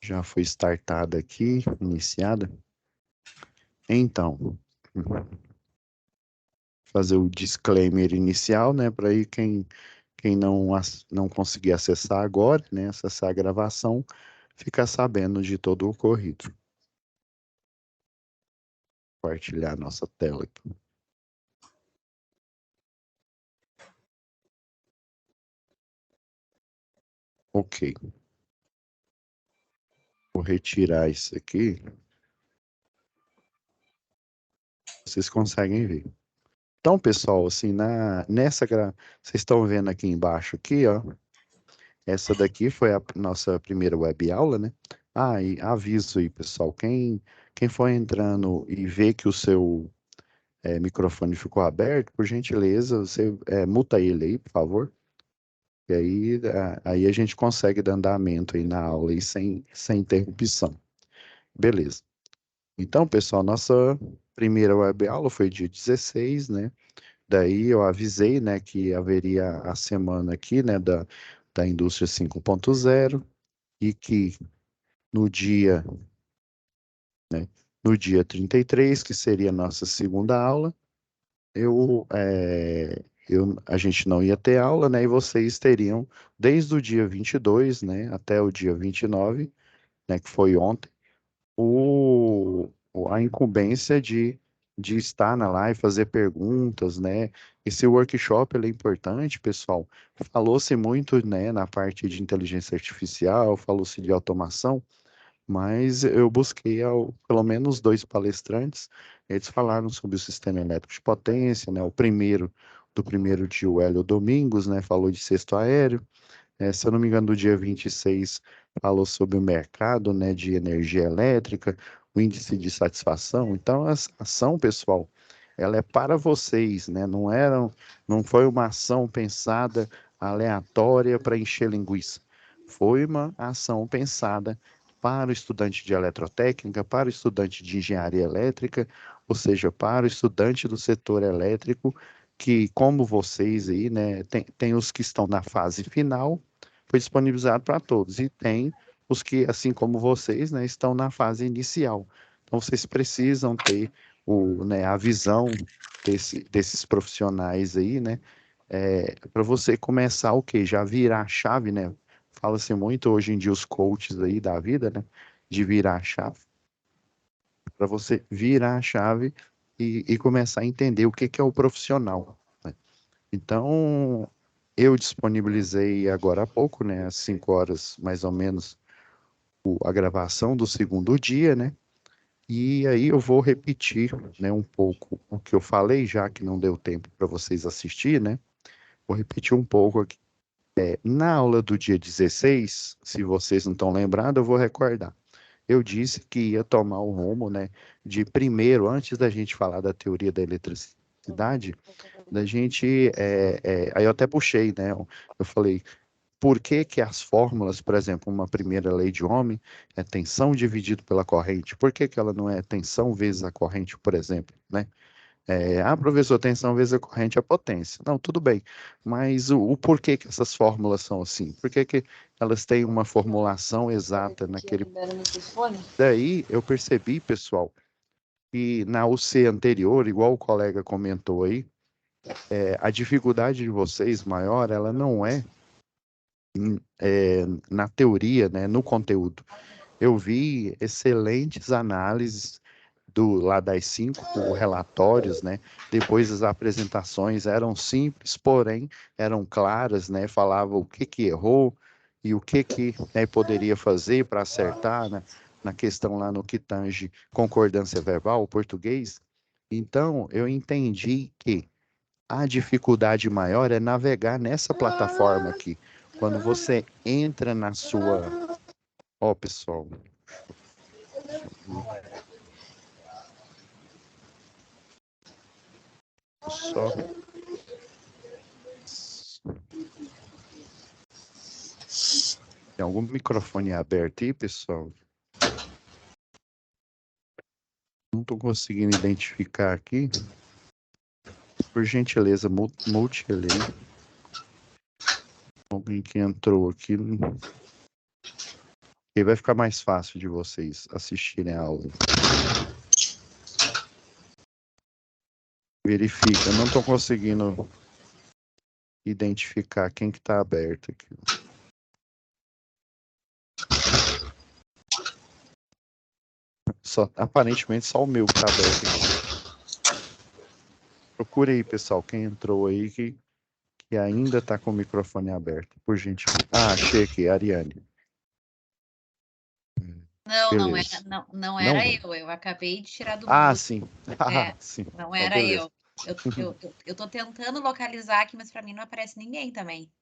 Já foi startada aqui, iniciada. Então, fazer o disclaimer inicial, né? Para aí quem não conseguir acessar agora, né? Acessar a gravação, ficar sabendo de todo o ocorrido. Compartilhar nossa tela aqui. Ok. Vou retirar isso aqui. Vocês conseguem ver. Então, pessoal, assim, vocês estão vendo aqui embaixo aqui, ó. Essa daqui foi a nossa primeira web aula, né? Ah, e aviso aí, pessoal, quem for entrando e vê que o seu microfone ficou aberto, por gentileza, você muta ele aí, por favor. E aí a gente consegue dar andamento aí na aula aí sem interrupção. Beleza. Então, pessoal, nossa primeira web aula foi dia 16, né? Daí eu avisei, né, que haveria a semana aqui, né, da indústria 5.0 e que no dia, né, no dia 33, que seria a nossa segunda aula, a gente não ia ter aula, né, e vocês teriam desde o dia 22, né, até o dia 29, né, que foi ontem, a incumbência de estar na live, fazer perguntas, né? Esse workshop ele é importante, pessoal. Falou-se muito, né, na parte de inteligência artificial, falou-se de automação, mas eu busquei pelo menos dois palestrantes, eles falaram sobre o sistema elétrico de potência, né? Do primeiro dia, o Hélio Domingos, né, falou de cesto aéreo. Se eu não me engano, do dia 26 falou sobre o mercado, né, de energia elétrica, o índice de satisfação. Então, a ação, pessoal, ela é para vocês, né? Não foi uma ação pensada aleatória para encher linguiça. Foi uma ação pensada para o estudante de eletrotécnica, para o estudante de engenharia elétrica, ou seja, para o estudante do setor elétrico, que, como vocês aí, né, tem os que estão na fase final, foi disponibilizado para todos. E tem os que, assim como vocês, né, estão na fase inicial. Então, vocês precisam ter a visão desses profissionais aí, né, para você começar o quê? Já virar a chave, né? Fala-se muito hoje em dia os coaches aí da vida, né? De virar a chave. Para você virar a chave e começar a entender o que que é o profissional, né? Então, eu disponibilizei agora há pouco, né, às 5 horas mais ou menos, a gravação do segundo dia, né? E aí eu vou repetir, né, um pouco o que eu falei, já que não deu tempo para vocês assistir, né? Vou repetir um pouco aqui. Na aula do dia 16, se vocês não estão lembrados, eu vou recordar. Eu disse que ia tomar o rumo, né, de primeiro, antes da gente falar da teoria da eletricidade, da gente, aí eu até puxei, né, eu falei, por que que as fórmulas, por exemplo, uma primeira lei de Ohm é tensão dividido pela corrente, por que que ela não é tensão vezes a corrente, por exemplo, né? Professor, tensão vezes a corrente é potência. Não, tudo bem, mas o porquê que essas fórmulas são assim? Por que que elas têm uma formulação exata naquele... Daí eu percebi, pessoal, que na UC anterior, igual o colega comentou aí, a dificuldade de vocês maior, ela não na teoria, né, no conteúdo. Eu vi excelentes análises lá das 5 relatórios, né? Depois as apresentações eram simples, porém eram claras, né? Falava o que que errou e o que que, né, poderia fazer para acertar, né? Na questão lá no que tange concordância verbal, português. Então, eu entendi que a dificuldade maior é navegar nessa plataforma aqui. Quando você entra na sua... Ó, pessoal, só... Tem algum microfone aberto aí, pessoal? Não estou conseguindo identificar aqui. Por gentileza, mute ele aí. Alguém que entrou aqui. E vai ficar mais fácil de vocês assistirem a aula. Verifica, eu não estou conseguindo identificar quem que está aberto aqui. Aparentemente só o meu que está aberto aqui. Procure aí, pessoal, quem entrou aí que ainda está com o microfone aberto, por gentileza. Ah, achei aqui, Ariane. Não, Beleza. não Não? era eu. Eu acabei de tirar do Ah, mudo. sim. É, Sim. não Então, era beleza. eu. Eu tô tentando localizar aqui, mas para mim não aparece ninguém também.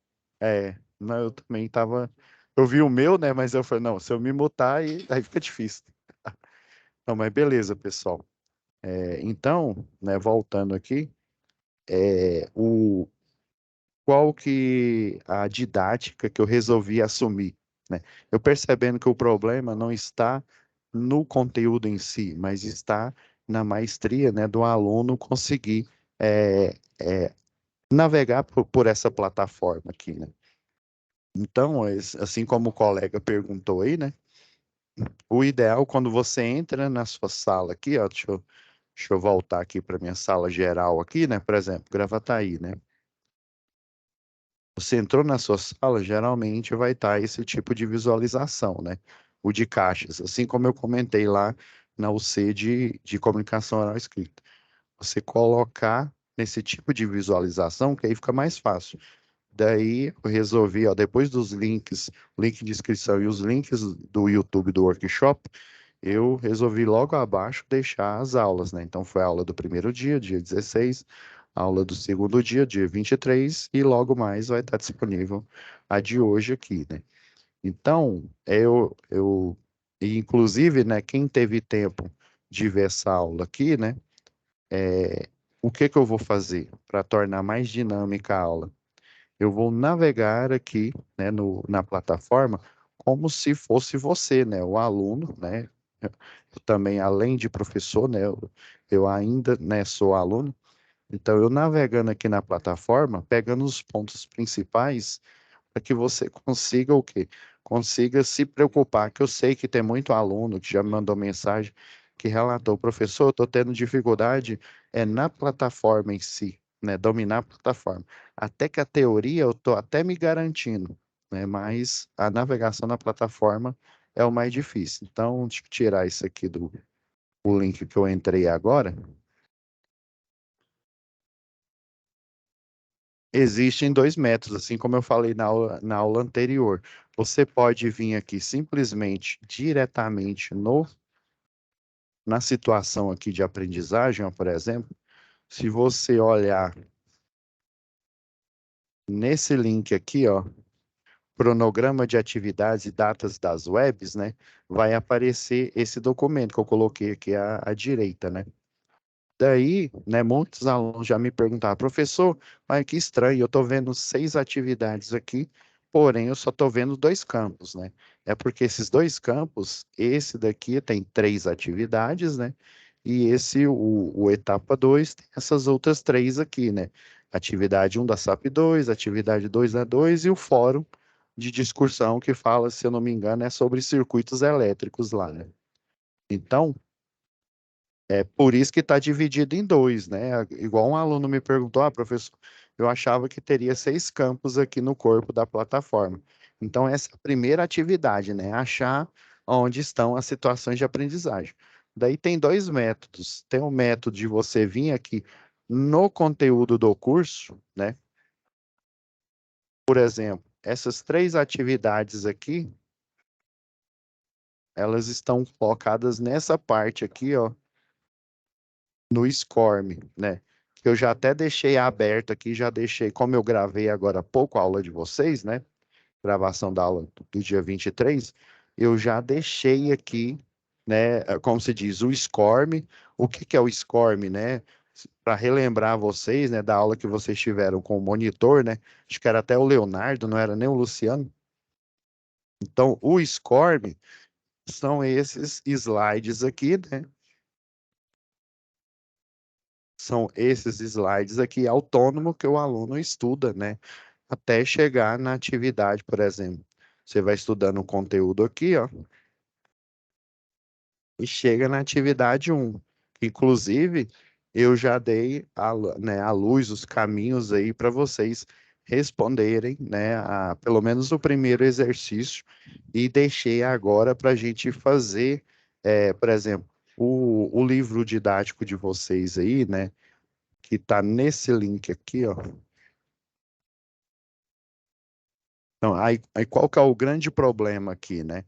Não, eu também tava. Eu vi o meu, né? Mas eu falei, não, se eu me mutar, aí fica difícil. Não, mas beleza, pessoal. Então, né, voltando aqui, qual que a didática que eu resolvi assumir, né? Eu percebendo que o problema não está no conteúdo em si, mas está na maestria, né, do aluno conseguir é, é, navegar por essa plataforma aqui, né? Então, assim como o colega perguntou aí, né? O ideal quando você entra na sua sala aqui, ó, deixa eu voltar aqui para minha sala geral aqui, né? Por exemplo, Gravataí, né? Você entrou na sua sala, geralmente vai estar esse tipo de visualização, né? O de caixas, assim como eu comentei lá na UC de comunicação oral escrita. Você colocar nesse tipo de visualização, que aí fica mais fácil. Daí eu resolvi, ó, depois dos links, link de inscrição e os links do YouTube do workshop, eu resolvi logo abaixo deixar as aulas, né? Então foi a aula do primeiro dia, dia 16, aula do segundo dia, dia 23, e logo mais vai estar disponível a de hoje aqui, né? Então, e inclusive, né, quem teve tempo de ver essa aula aqui, né, o que que eu vou fazer para tornar mais dinâmica a aula? Eu vou navegar aqui, né, na plataforma como se fosse você, né, o aluno, né? Eu também, além de professor, né, eu ainda, né, sou aluno. Então, eu navegando aqui na plataforma, pegando os pontos principais para que você consiga o quê? Consiga se preocupar, que eu sei que tem muito aluno que já me mandou mensagem que relatou, professor, eu estou tendo dificuldade na plataforma em si, né? Dominar a plataforma. Até que a teoria eu estou até me garantindo, né? Mas a navegação na plataforma é o mais difícil. Então, deixa eu tirar isso aqui do o link que eu entrei agora. Existem dois métodos, assim como eu falei na aula anterior. Você pode vir aqui simplesmente, diretamente na situação aqui de aprendizagem, ó, por exemplo, se você olhar nesse link aqui, ó, cronograma de atividades e datas das webs, né, vai aparecer esse documento que eu coloquei aqui à direita, né? Daí, né, muitos alunos já me perguntaram, professor, mas que estranho, eu estou vendo 6 atividades aqui, porém eu só estou vendo 2 campos, né? É porque esses 2 campos, esse daqui tem 3 atividades, né? E esse, o etapa 2 tem essas outras 3 aqui, né? Atividade 1 da SAP 2, atividade 2 da 2 e o fórum de discussão que fala, se eu não me engano, é sobre circuitos elétricos lá, né? Então, é por isso que está dividido em dois, né? Igual um aluno me perguntou, professor, eu achava que teria 6 campos aqui no corpo da plataforma. Então, essa é a primeira atividade, né? Achar onde estão as situações de aprendizagem. Daí tem dois métodos. Tem o método de você vir aqui no conteúdo do curso, né? Por exemplo, essas 3 atividades aqui, elas estão colocadas nessa parte aqui, ó, no SCORM, né? Que eu já até deixei aberto aqui, já deixei, como eu gravei agora há pouco a aula de vocês, né? Gravação da aula do dia 23, eu já deixei aqui, né? Como se diz, o SCORM. O que que é o SCORM, né? Para relembrar vocês, né, da aula que vocês tiveram com o monitor, né? Acho que era até o Leonardo, não era nem o Luciano. Então, o SCORM são esses slides aqui, né? São esses slides aqui autônomo que o aluno estuda, né? Até chegar na atividade, por exemplo. Você vai estudando o conteúdo aqui, ó, e chega na atividade um. Inclusive, eu já dei né, a luz, os caminhos aí para vocês responderem, né, pelo menos o primeiro exercício, e deixei agora para a gente fazer, por exemplo, o livro didático de vocês aí, né, que está nesse link aqui, ó. Então, aí qual que é o grande problema aqui, né?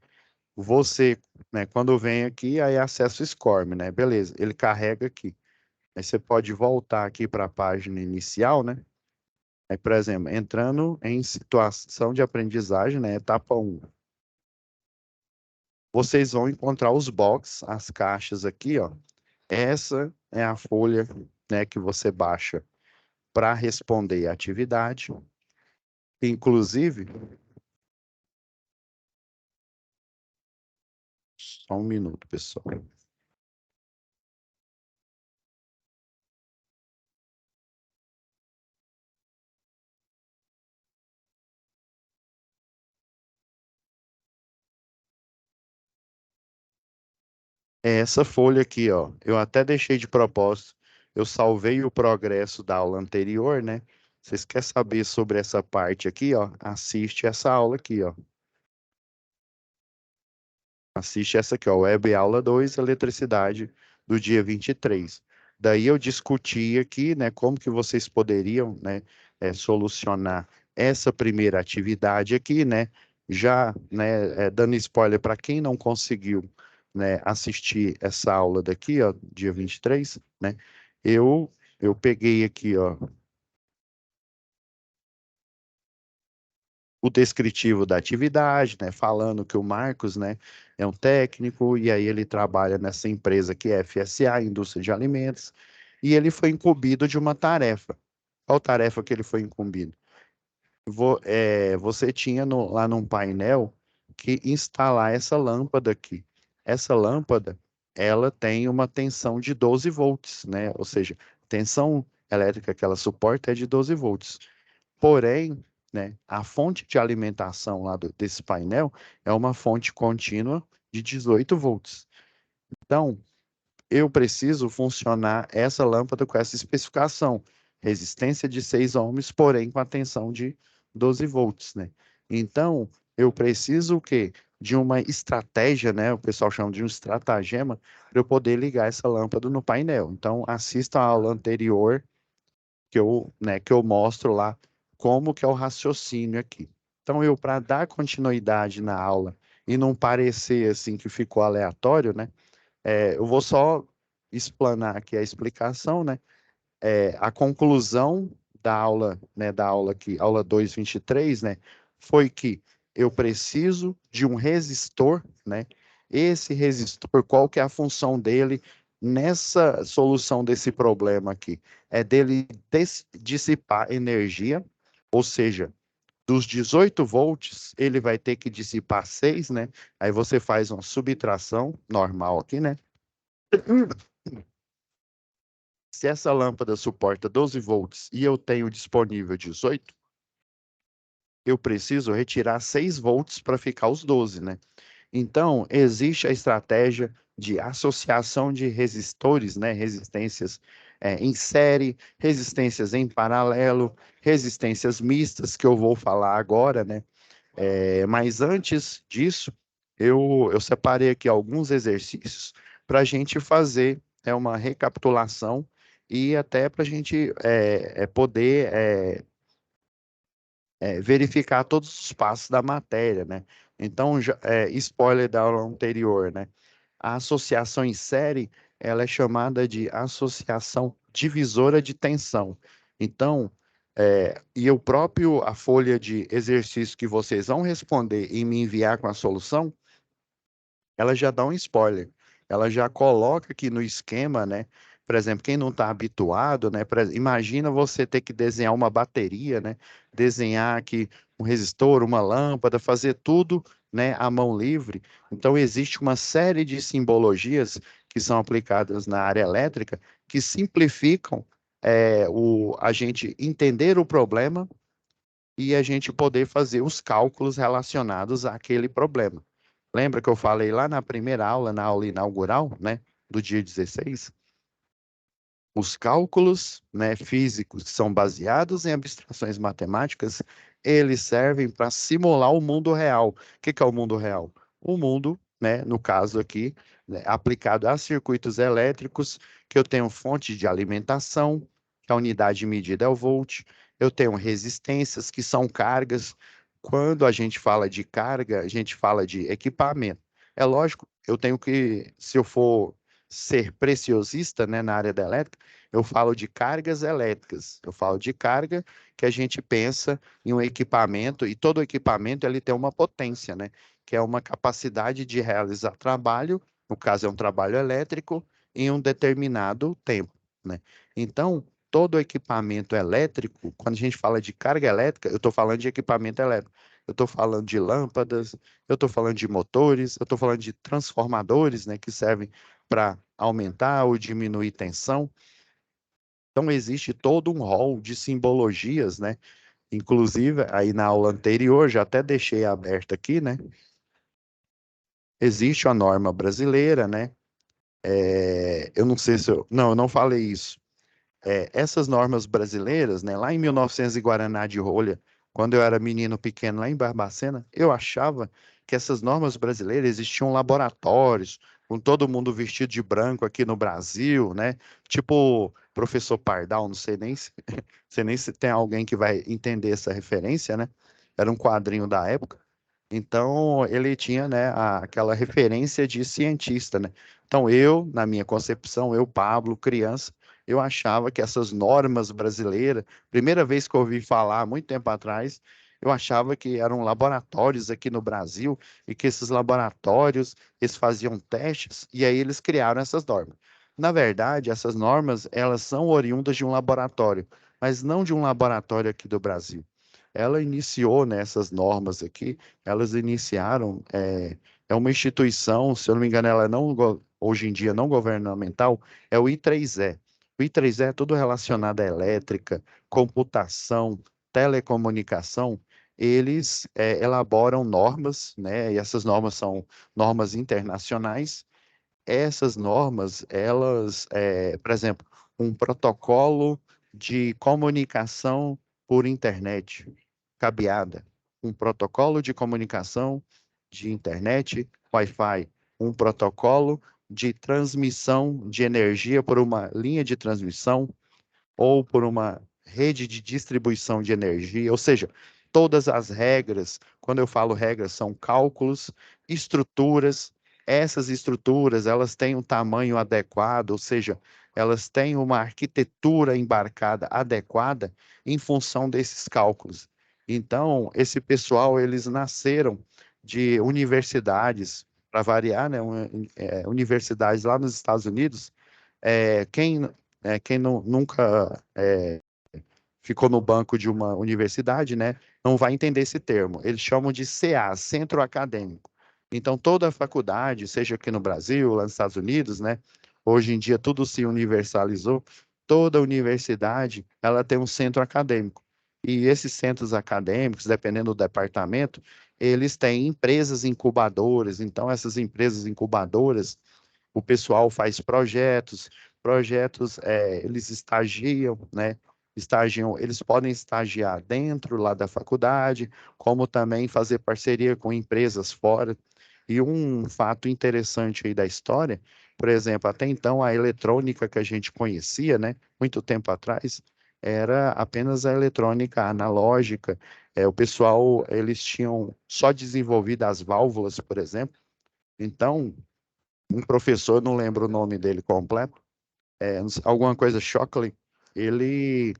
Você, né, quando vem aqui, aí acessa o SCORM, né? Beleza, ele carrega aqui. Aí você pode voltar aqui para a página inicial, né? Aí, por exemplo, entrando em situação de aprendizagem, né? Etapa um, vocês vão encontrar os box, as caixas aqui, ó. Essa é a folha, né, que você baixa para responder a atividade. Inclusive, só um minuto, pessoal. É essa folha aqui, ó. Eu até deixei de propósito. Eu salvei o progresso da aula anterior, né? Vocês querem saber sobre essa parte aqui, ó? Assiste essa aula aqui, ó. Assiste essa aqui, ó, Web Aula 2, Eletricidade, do dia 23. Daí eu discuti aqui, né, como que vocês poderiam, né, solucionar essa primeira atividade aqui, né, já, né, dando spoiler para quem não conseguiu, né, assistir essa aula daqui, ó, dia 23, né, eu peguei aqui, ó, o descritivo da atividade, né, falando que o Marcos, né, é um técnico e aí ele trabalha nessa empresa que é FSA, Indústria de Alimentos, e ele foi incumbido de uma tarefa. Qual tarefa que ele foi incumbido? Você tinha lá num painel que instalar essa lâmpada aqui. Essa lâmpada, ela tem uma tensão de 12 volts, né? Ou seja, tensão elétrica que ela suporta é de 12 volts. Porém, né, a fonte de alimentação lá desse painel é uma fonte contínua de 18 volts. Então, eu preciso funcionar essa lâmpada com essa especificação. Resistência de 6 ohms, porém com a tensão de 12 volts, né? Então, eu preciso o quê? De uma estratégia, né? O pessoal chama de um estratagema, para eu poder ligar essa lâmpada no painel. Então, assista a aula anterior que eu mostro lá como que é o raciocínio aqui. Então, eu, para dar continuidade na aula e não parecer assim que ficou aleatório, né? Eu vou só explanar aqui a explicação, né? A conclusão da aula aqui, aula 223, né? Foi que eu preciso de um resistor, né? Esse resistor, qual que é a função dele nessa solução desse problema aqui? É dele dissipar energia, ou seja, dos 18 volts, ele vai ter que dissipar 6, né? Aí você faz uma subtração normal aqui, né? Se essa lâmpada suporta 12 volts e eu tenho disponível 18, eu preciso retirar 6 volts para ficar os 12, né? Então, existe a estratégia de associação de resistores, né? Resistências em série, resistências em paralelo, resistências mistas, que eu vou falar agora, né? Mas antes disso, eu separei aqui alguns exercícios para a gente fazer uma recapitulação e até para a gente poder verificar todos os passos da matéria, né? Então, spoiler da aula anterior, né? A associação em série, ela é chamada de associação divisora de tensão. Então, e a folha de exercício que vocês vão responder e me enviar com a solução, ela já dá um spoiler. Ela já coloca aqui no esquema, né? Por exemplo, quem não está habituado, né? Imagina você ter que desenhar uma bateria, né? Desenhar aqui um resistor, uma lâmpada, fazer tudo, né? À mão livre. Então, existe uma série de simbologias que são aplicadas na área elétrica que simplificam a gente entender o problema e a gente poder fazer os cálculos relacionados àquele problema. Lembra que eu falei lá na primeira aula, na aula inaugural, né, do dia 16? Os cálculos, né, físicos que são baseados em abstrações matemáticas, eles servem para simular o mundo real. O que que é o mundo real? O mundo, né, no caso aqui, né, aplicado a circuitos elétricos, que eu tenho fonte de alimentação, que a unidade de medida é o volt, eu tenho resistências, que são cargas. Quando a gente fala de carga, a gente fala de equipamento. É lógico, eu tenho que, se eu for ser preciosista, né, na área da elétrica, eu falo de cargas elétricas. Eu falo de carga que a gente pensa em um equipamento, e todo equipamento ele tem uma potência, né? Que é uma capacidade de realizar trabalho, no caso é um trabalho elétrico, em um determinado tempo, né? Então, todo equipamento elétrico, quando a gente fala de carga elétrica, eu estou falando de equipamento elétrico. Eu estou falando de lâmpadas, eu estou falando de motores, eu estou falando de transformadores, né, que servem para aumentar ou diminuir tensão. Então, existe todo um rol de simbologias, né? Inclusive, aí na aula anterior, já até deixei aberto aqui, né? Existe a norma brasileira, né? Eu não sei se eu... Não, eu não falei isso. Essas normas brasileiras, né? Lá em 1900 e Guaraná de Rolha, quando eu era menino pequeno lá em Barbacena, eu achava que essas normas brasileiras existiam laboratórios, com todo mundo vestido de branco aqui no Brasil, né? Tipo professor Pardal, não sei nem se sei nem se tem alguém que vai entender essa referência, né? Era um quadrinho da época. Então, ele tinha, né, aquela referência de cientista, né? Então, eu, na minha concepção, eu, Pablo, criança, eu achava que essas normas brasileiras, primeira vez que eu ouvi falar, muito tempo atrás, eu achava que eram laboratórios aqui no Brasil e que esses laboratórios, eles faziam testes e aí eles criaram essas normas. Na verdade, essas normas, elas são oriundas de um laboratório, mas não de um laboratório aqui do Brasil. Ela iniciou nessas normas aqui, elas iniciaram, é uma instituição, se eu não me engano, ela não, hoje em dia não governamental, é o I3E. O I3E é tudo relacionado à elétrica, computação, telecomunicação. Eles elaboram normas, né? E essas normas são normas internacionais. Essas normas, elas, por exemplo, um protocolo de comunicação por internet, cabeada, um protocolo de comunicação de internet, Wi-Fi, um protocolo de transmissão de energia por uma linha de transmissão, ou por uma rede de distribuição de energia, ou seja, todas as regras, quando eu falo regras, são cálculos, estruturas, essas estruturas, elas têm um tamanho adequado, ou seja, elas têm uma arquitetura embarcada adequada em função desses cálculos. Então, esse pessoal, eles nasceram de universidades, para variar, né, universidades lá nos Estados Unidos. Quem nunca ficou no banco de uma universidade, né, não vai entender esse termo. Eles chamam de CA, Centro Acadêmico. Então, toda a faculdade, seja aqui no Brasil, lá nos Estados Unidos, né, hoje em dia tudo se universalizou, toda universidade, ela tem um centro acadêmico. E esses centros acadêmicos, dependendo do departamento, eles têm empresas incubadoras. Então, essas empresas incubadoras, o pessoal faz projetos, eles estagiam, né? Estagiam, eles podem estagiar dentro lá da faculdade, como também fazer parceria com empresas fora. E um fato interessante aí da história, por exemplo, até então a eletrônica que a gente conhecia, né, muito tempo atrás, era apenas a eletrônica analógica. O pessoal, eles tinham só desenvolvido as válvulas, por exemplo. Então, um professor, não lembro o nome dele completo, alguma coisa Shockley, ele,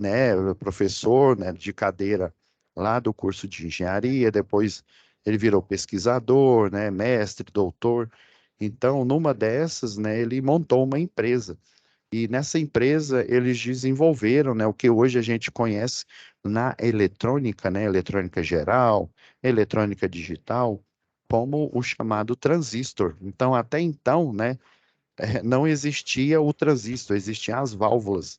né, professor, né, de cadeira lá do curso de engenharia, depois ele virou pesquisador, né, mestre, doutor. Então, numa dessas, né, ele montou uma empresa. E nessa empresa eles desenvolveram, né, o que hoje a gente conhece na eletrônica, né, eletrônica geral, eletrônica digital, como o chamado transistor. Então, até então, né, não existia o transistor, existiam as válvulas.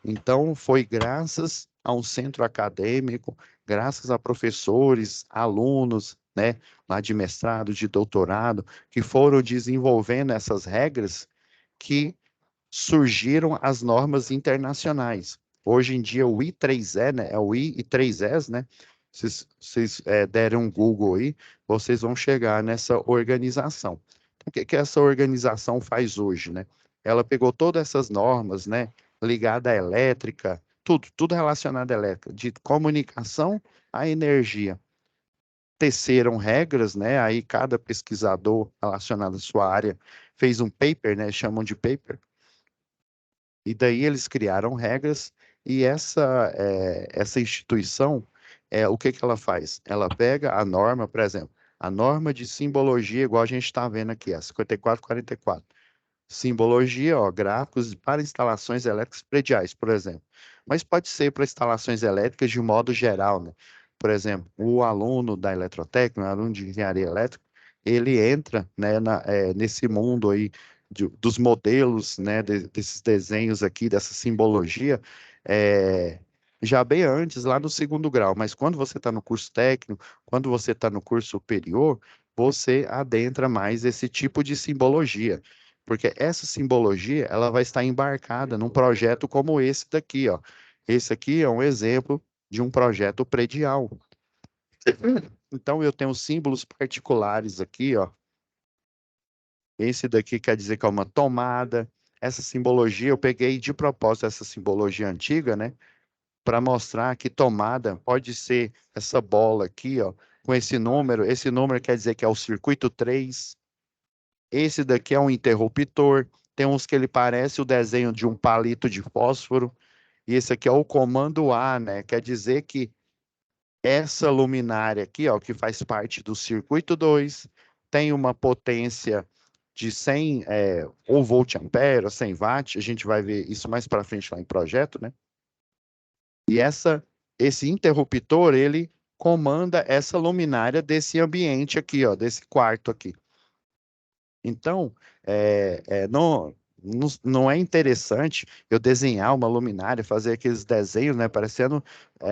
Então, foi graças a um centro acadêmico, graças a professores, alunos, né, lá de mestrado, de doutorado, que foram desenvolvendo essas regras que surgiram as normas internacionais. Hoje em dia, o I3E, né, é o I e 3Es, né? Se vocês derem um Google aí, vocês vão chegar nessa organização. Então, o que que essa organização faz hoje, né? Ela pegou todas essas normas, né, ligada à elétrica, tudo relacionado à elétrica, de comunicação à energia. Teceram regras, né? Aí cada pesquisador relacionado à sua área fez um paper, né? Chamam de paper, e daí eles criaram regras e essa instituição, o que que ela faz? Ela pega a norma, por exemplo, a norma de simbologia, igual a gente está vendo aqui, a 5444. Simbologia, ó, gráficos para instalações elétricas prediais, por exemplo. Mas pode ser para instalações elétricas de modo geral, né? Por exemplo, o aluno da eletrotécnica, o aluno de engenharia elétrica, ele entra, né, nesse mundo aí dos modelos, né, desses desenhos aqui, dessa simbologia, é, já bem antes, lá no segundo grau. Mas quando você está no curso técnico, quando você está no curso superior, você adentra mais esse tipo de simbologia. Porque essa simbologia, ela vai estar embarcada num projeto como esse daqui, ó. Esse aqui é um exemplo de um projeto predial. Então, eu tenho símbolos particulares aqui, ó. Esse daqui quer dizer que é uma tomada. Essa simbologia, eu peguei de propósito essa simbologia antiga, né? Para mostrar que tomada pode ser essa bola aqui, ó, com esse número. Esse número quer dizer que é o circuito 3. Esse daqui é um interruptor. Tem uns que ele parece o desenho de um palito de fósforo. E esse aqui é o comando A, né? Quer dizer que essa luminária aqui, ó, que faz parte do circuito 2, tem uma potência de 100 ou volt-ampere, ou 100 watts. A gente vai ver isso mais para frente lá em projeto, né? E esse interruptor, ele comanda essa luminária desse ambiente aqui, ó, desse quarto aqui. Então, não é interessante eu desenhar uma luminária, fazer aqueles desenhos, né, parecendo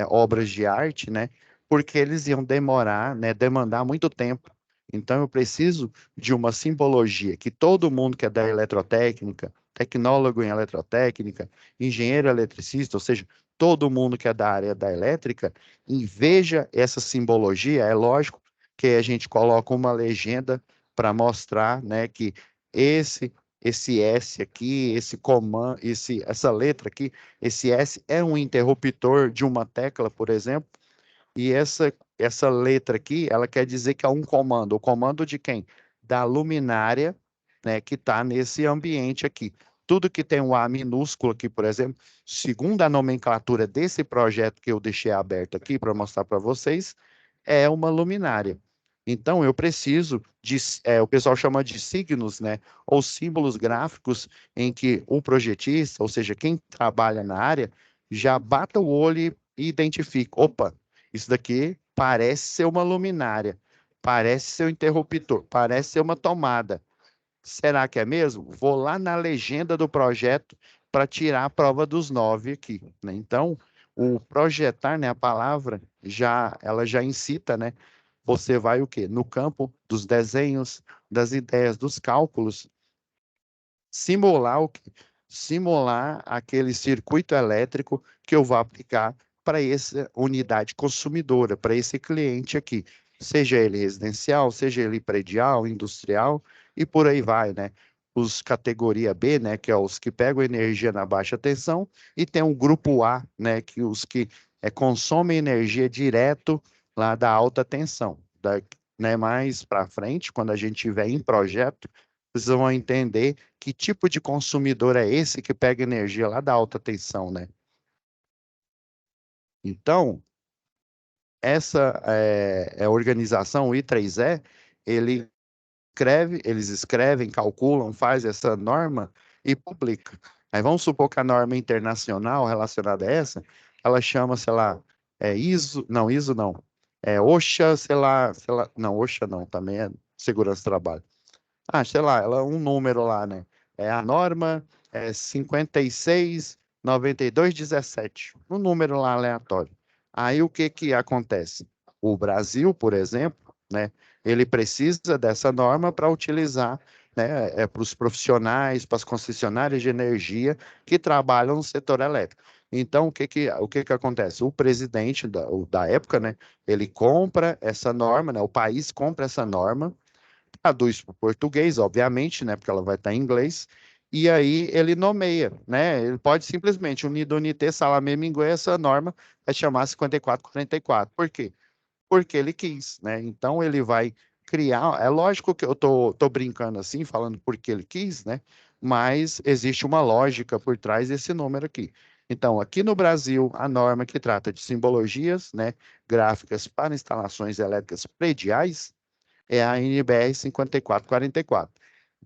obras de arte, né, porque eles iam demorar, né, demandar muito tempo. Então, eu preciso de uma simbologia que todo mundo que é da eletrotécnica, tecnólogo em eletrotécnica, engenheiro eletricista, ou seja, todo mundo que é da área da elétrica, e veja essa simbologia. É lógico que a gente coloca uma legenda para mostrar, né, que esse S aqui, esse comando, essa letra aqui, esse S é um interruptor de uma tecla, por exemplo, e essa letra aqui, ela quer dizer que é um comando. O comando de quem? Da luminária, né, que está nesse ambiente aqui. Tudo que tem um A minúsculo aqui, por exemplo, segundo a nomenclatura desse projeto que eu deixei aberto aqui para mostrar para vocês, é uma luminária. Então, eu preciso o pessoal chama de signos, né, ou símbolos gráficos, em que o projetista, ou seja, quem trabalha na área, já bata o olho e identifica, opa, isso daqui parece ser uma luminária, parece ser um interruptor, parece ser uma tomada. Será que é mesmo? Vou lá na legenda do projeto para tirar a prova dos 9 aqui, né? Então, o projetar, né, a palavra ela já incita, né? Você vai o quê? No campo dos desenhos, das ideias, dos cálculos, simular o quê? Simular aquele circuito elétrico que eu vou aplicar para essa unidade consumidora, para esse cliente aqui, seja ele residencial, seja ele predial, industrial e por aí vai, né? Os categoria B, né, que é os que pegam energia na baixa tensão, e tem um grupo A, né, que os que consomem energia direto lá da alta tensão. Né, mais para frente, quando a gente tiver em projeto, vocês vão entender que tipo de consumidor é esse que pega energia lá da alta tensão, né? Então, essa a organização, o I3E, eles escrevem, calculam, faz essa norma e publica. Aí vamos supor que a norma internacional relacionada a essa, ela chama, sei lá, ISO não, OSHA, não, OSHA não, também é segurança do trabalho. Sei lá, ela é um número lá, né? É a norma 56 9217, um número lá aleatório. Aí o que que acontece? O Brasil, por exemplo, né, ele precisa dessa norma para utilizar, né, para os profissionais, para as concessionárias de energia que trabalham no setor elétrico. Então, o que que acontece? O presidente da época, né, ele compra essa norma, né, o país compra essa norma, traduz para o português, obviamente, né, porque ela vai estar em inglês, e aí ele nomeia, né, ele pode simplesmente unir salamé mingué, essa norma vai chamar 5444. Por quê? Porque ele quis, né? Então ele vai criar. É lógico que eu tô brincando assim, falando porque ele quis, né? Mas existe uma lógica por trás desse número aqui. Então, aqui no Brasil, a norma que trata de simbologias, né, gráficas para instalações elétricas prediais é a NBR 5444.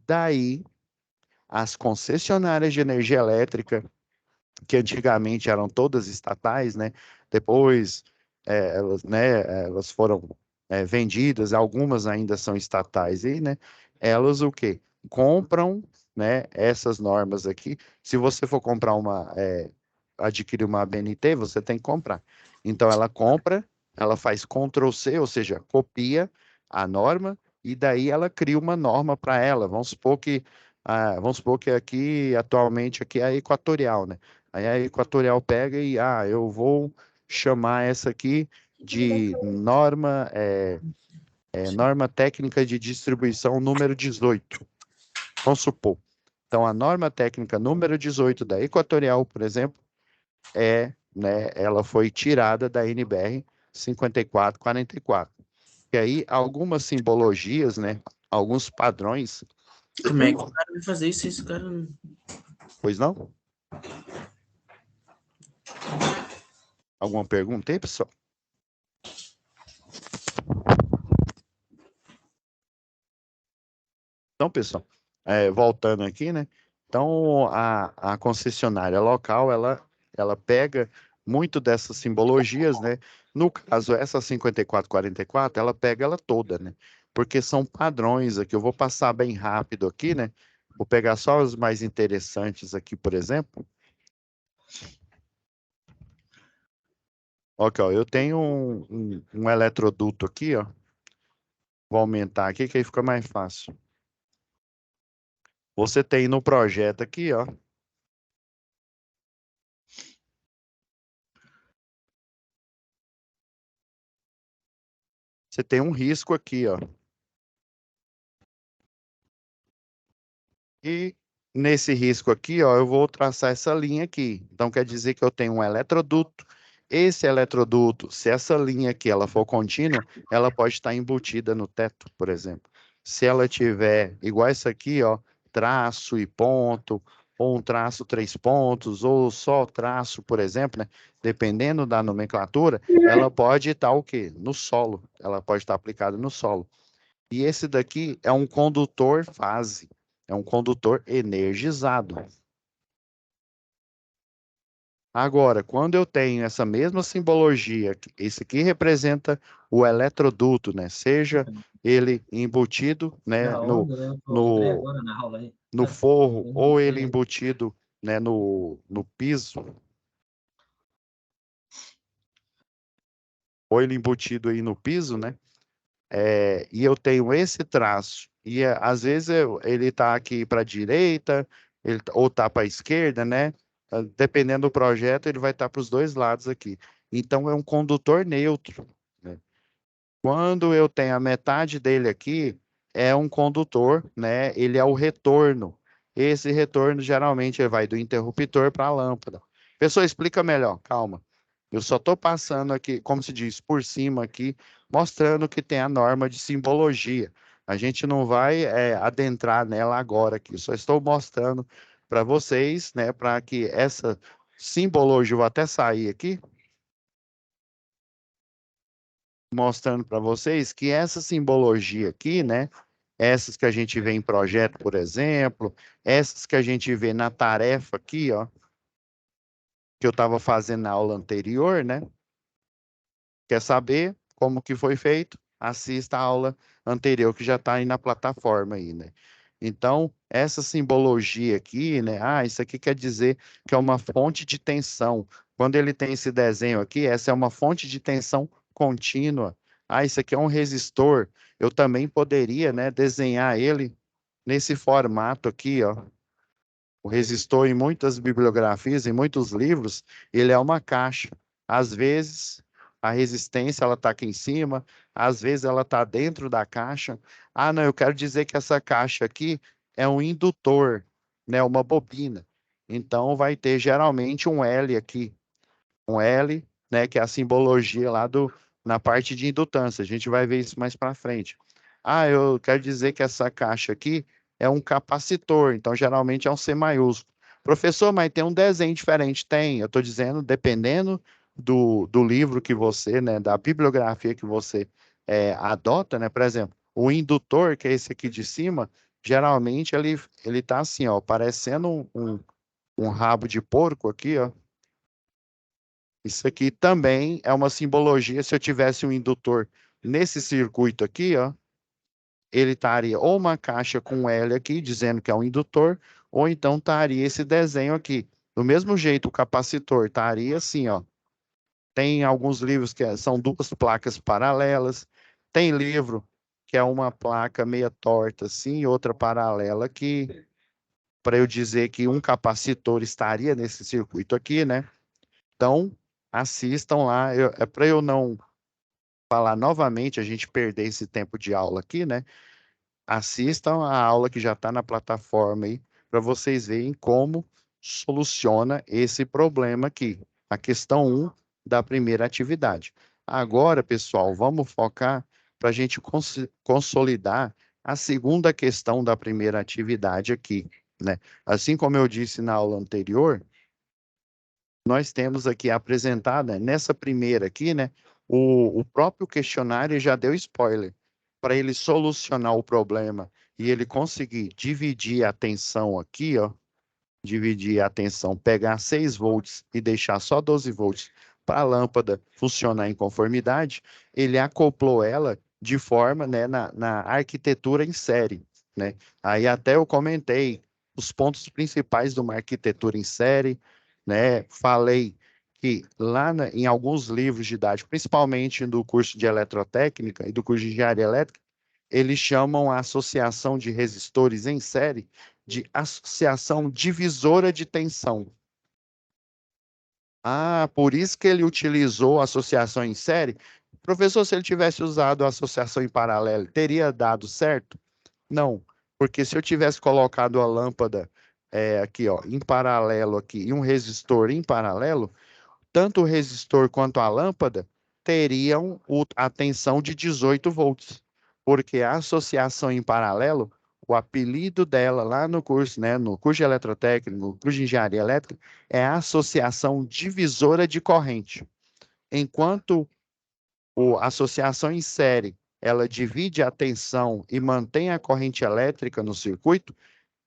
Daí, as concessionárias de energia elétrica, que antigamente eram todas estatais, né? Depois elas foram vendidas, algumas ainda são estatais aí, né? Elas o quê? Compram, né? Essas normas aqui. Se você for comprar adquirir uma ABNT, você tem que comprar. Então ela compra, ela faz Ctrl C, ou seja, copia a norma e daí ela cria uma norma para ela. Vamos supor que aqui atualmente aqui é a Equatorial, né? Aí a Equatorial pega e, eu vou chamar essa aqui de norma técnica de distribuição número 18. Vamos supor. Então, a norma técnica número 18 da Equatorial, por exemplo, ela foi tirada da NBR 5444. E aí, algumas simbologias, né, alguns padrões, Como é que o cara vai fazer isso? Esse cara não. pois não? Alguma pergunta aí, pessoal? Então, pessoal, voltando aqui, né? Então, a concessionária local, ela pega muito dessas simbologias, né? No caso, essa 5444, ela pega ela toda, né? Porque são padrões aqui. Eu vou passar bem rápido aqui, né? Vou pegar só os mais interessantes aqui, por exemplo. Ok, ó, eu tenho um eletroduto aqui, ó. Vou aumentar aqui, que aí fica mais fácil. Você tem no projeto aqui, ó. Você tem um risco aqui, ó. E nesse risco aqui, ó, eu vou traçar essa linha aqui. Então, quer dizer que eu tenho um eletroduto. Esse eletroduto, se essa linha aqui ela for contínua, ela pode estar embutida no teto, por exemplo. Se ela tiver igual essa aqui, ó, traço e ponto, ou um traço 3 pontos, ou só traço, por exemplo, né? Dependendo da nomenclatura, ela pode estar o quê? No solo. Ela pode estar aplicada no solo. E esse daqui é um condutor fase, é um condutor energizado. Agora, quando eu tenho essa mesma simbologia, esse aqui representa o eletroduto, né? Seja ele embutido, né, Da no, onda, né? O André no, agora na aula aí. no forro, ou ele embutido, né, no piso, ou ele embutido aí no piso, né? E eu tenho esse traço, e às vezes ele está aqui para a direita, ou está para a esquerda, né? Dependendo do projeto, ele vai estar para os dois lados aqui. Então, é um condutor neutro, né? Quando eu tenho a metade dele aqui, é um condutor, né? Ele é o retorno. Esse retorno, geralmente, ele vai do interruptor para a lâmpada. Pessoal, explica melhor, calma. Eu só estou passando aqui, como se diz, por cima aqui, mostrando que tem a norma de simbologia. A gente não vai adentrar nela agora aqui, só estou mostrando para vocês, né, para que essa simbologia, eu vou até sair aqui, mostrando para vocês que essa simbologia aqui, né, essas que a gente vê em projeto, por exemplo, essas que a gente vê na tarefa aqui, ó, que eu estava fazendo na aula anterior, né? Quer saber como que foi feito? Assista a aula anterior que já está aí na plataforma aí, né? Então, essa simbologia aqui, né? Ah, isso aqui quer dizer que é uma fonte de tensão. Quando ele tem esse desenho aqui, essa é uma fonte de tensão contínua. Ah, isso aqui é um resistor. Eu também poderia, né, desenhar ele nesse formato aqui, ó. O resistor, em muitas bibliografias, em muitos livros, ele é uma caixa. Às vezes, a resistência ela está aqui em cima, às vezes ela está dentro da caixa. Ah, não, eu quero dizer que essa caixa aqui é um indutor, né, uma bobina. Então, vai ter geralmente um L aqui, um L, né, que é a simbologia lá na parte de indutância. A gente vai ver isso mais para frente. Ah, eu quero dizer que essa caixa aqui é um capacitor, então geralmente é um C maiúsculo. Professor, mas tem um desenho diferente? Tem, eu estou dizendo, dependendo do livro que você, né, da bibliografia que você adota, né, por exemplo, o indutor, que é esse aqui de cima, geralmente ele tá assim, ó, parecendo um rabo de porco aqui, ó. Isso aqui também é uma simbologia. Se eu tivesse um indutor nesse circuito aqui, ó, ele estaria ou uma caixa com L aqui, dizendo que é um indutor, ou então estaria esse desenho aqui. Do mesmo jeito, o capacitor estaria assim, ó. Tem alguns livros que são duas placas paralelas. Tem livro que é uma placa meia torta assim, outra paralela aqui, para eu dizer que um capacitor estaria nesse circuito aqui, né? Então, assistam lá. É para eu não falar novamente, a gente perder esse tempo de aula aqui, né? Assistam a aula que já está na plataforma aí, para vocês verem como soluciona esse problema aqui, a questão 1 da primeira atividade. Agora, pessoal, vamos focar para a gente consolidar a segunda questão da primeira atividade aqui, né? Assim como eu disse na aula anterior, nós temos aqui apresentada, nessa primeira aqui, né, o próprio questionário já deu spoiler. Para ele solucionar o problema e ele conseguir dividir a tensão aqui, ó, dividir a tensão, pegar 6 volts e deixar só 12 volts para a lâmpada funcionar em conformidade, ele acoplou ela de forma, né, na arquitetura em série, né? Aí até eu comentei os pontos principais de uma arquitetura em série, né? Falei que lá em alguns livros didáticos, principalmente do curso de eletrotécnica e do curso de engenharia elétrica, eles chamam a associação de resistores em série de associação divisora de tensão. Ah, por isso que ele utilizou a associação em série. Professor, se ele tivesse usado a associação em paralelo, teria dado certo? Não, porque se eu tivesse colocado a lâmpada aqui, ó, em paralelo aqui, e um resistor em paralelo, tanto o resistor quanto a lâmpada teriam a tensão de 18 volts, porque a associação em paralelo, o apelido dela lá no curso, né, no curso de eletrotécnica, no curso de engenharia elétrica, é a associação divisora de corrente. Enquanto a associação em série, ela divide a tensão e mantém a corrente elétrica no circuito,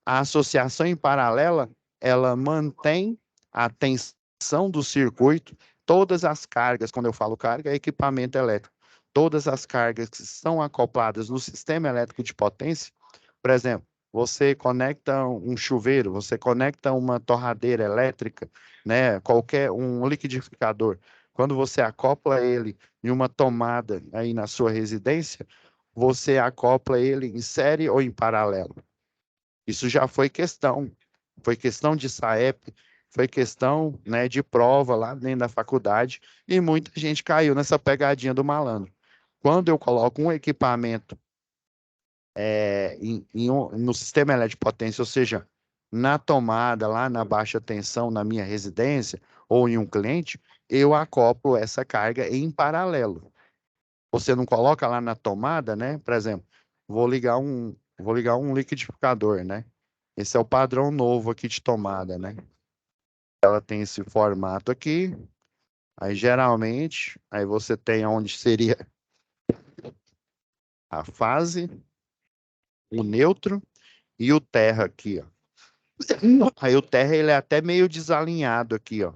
a associação em paralela, ela mantém a tensão do circuito, todas as cargas, quando eu falo carga, é equipamento elétrico, todas as cargas que são acopladas no sistema elétrico de potência, por exemplo, você conecta um chuveiro, você conecta uma torradeira elétrica, né, qualquer um liquidificador, quando você acopla ele em uma tomada aí na sua residência, você acopla ele em série ou em paralelo. Isso já foi questão de SAEP, foi questão, né, de prova lá dentro da faculdade, e muita gente caiu nessa pegadinha do malandro. Quando eu coloco um equipamento no sistema elétrico de potência, ou seja, na tomada, lá na baixa tensão, na minha residência, ou em um cliente, eu acoplo essa carga em paralelo. Você não coloca lá na tomada, né? Por exemplo, vou ligar um liquidificador, né? Esse é o padrão novo aqui de tomada, né? Ela tem esse formato aqui. Aí geralmente, aí você tem onde seria a fase, o neutro e o terra aqui, ó. Aí o terra ele é até meio desalinhado aqui, ó.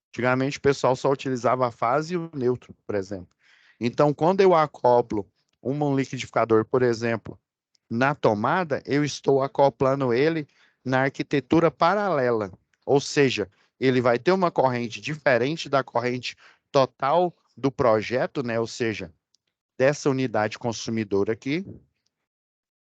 Antigamente o pessoal só utilizava a fase e o neutro, por exemplo. Então, quando eu acoplo um liquidificador, por exemplo, Na tomada, eu estou acoplando ele na arquitetura paralela. Ou seja, ele vai ter uma corrente diferente da corrente total do projeto, né? Ou seja, dessa unidade consumidora aqui,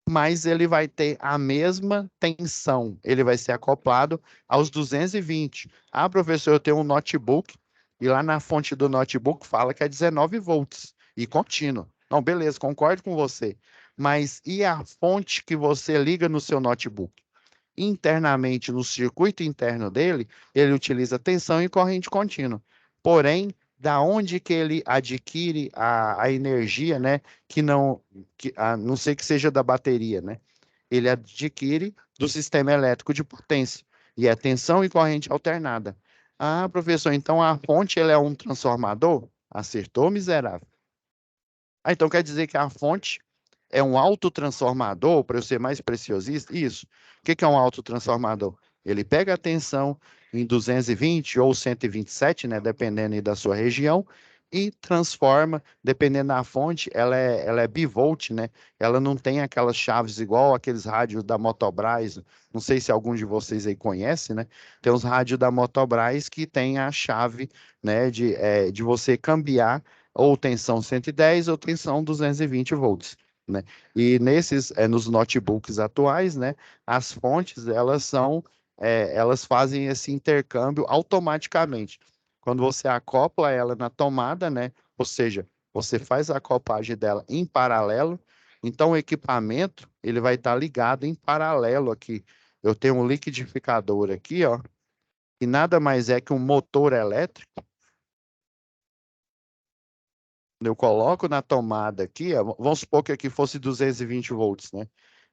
mas ele vai ter a mesma tensão. Ele vai ser acoplado aos 220. Ah, professor, eu tenho um notebook e lá na fonte do notebook fala que é 19 volts e contínuo. Não, beleza, concordo com você. Mas e a fonte que você liga no seu notebook? Internamente, no circuito interno dele, ele utiliza tensão e corrente contínua. Porém, da onde que ele adquire a energia, né? Que não, a não sei que seja da bateria, né? Ele adquire do sistema elétrico de potência. E é tensão e corrente alternada. Ah, professor, então a fonte ela é um transformador? Acertou, miserável. Ah, então quer dizer que a fonte é um autotransformador, para eu ser mais preciosista? Isso. O que é um autotransformador? Ele pega a tensão em 220 ou 127, né, dependendo aí da sua região, e transforma, dependendo da fonte, ela é bivolt, né? Ela não tem aquelas chaves igual aqueles rádios da Motobras. Não sei se algum de vocês aí conhece, né? Tem os rádios da Motobras que tem a chave, né, de você cambiar ou tensão 110 ou tensão 220 volts, né? E nos notebooks atuais, né, as fontes, elas fazem esse intercâmbio automaticamente. Quando você acopla ela na tomada, né, ou seja, você faz a acoplagem dela em paralelo, então o equipamento, ele vai estar ligado em paralelo aqui. Eu tenho um liquidificador aqui, ó, que nada mais é que um motor elétrico. Eu coloco na tomada aqui, ó, vamos supor que aqui fosse 220 volts, né?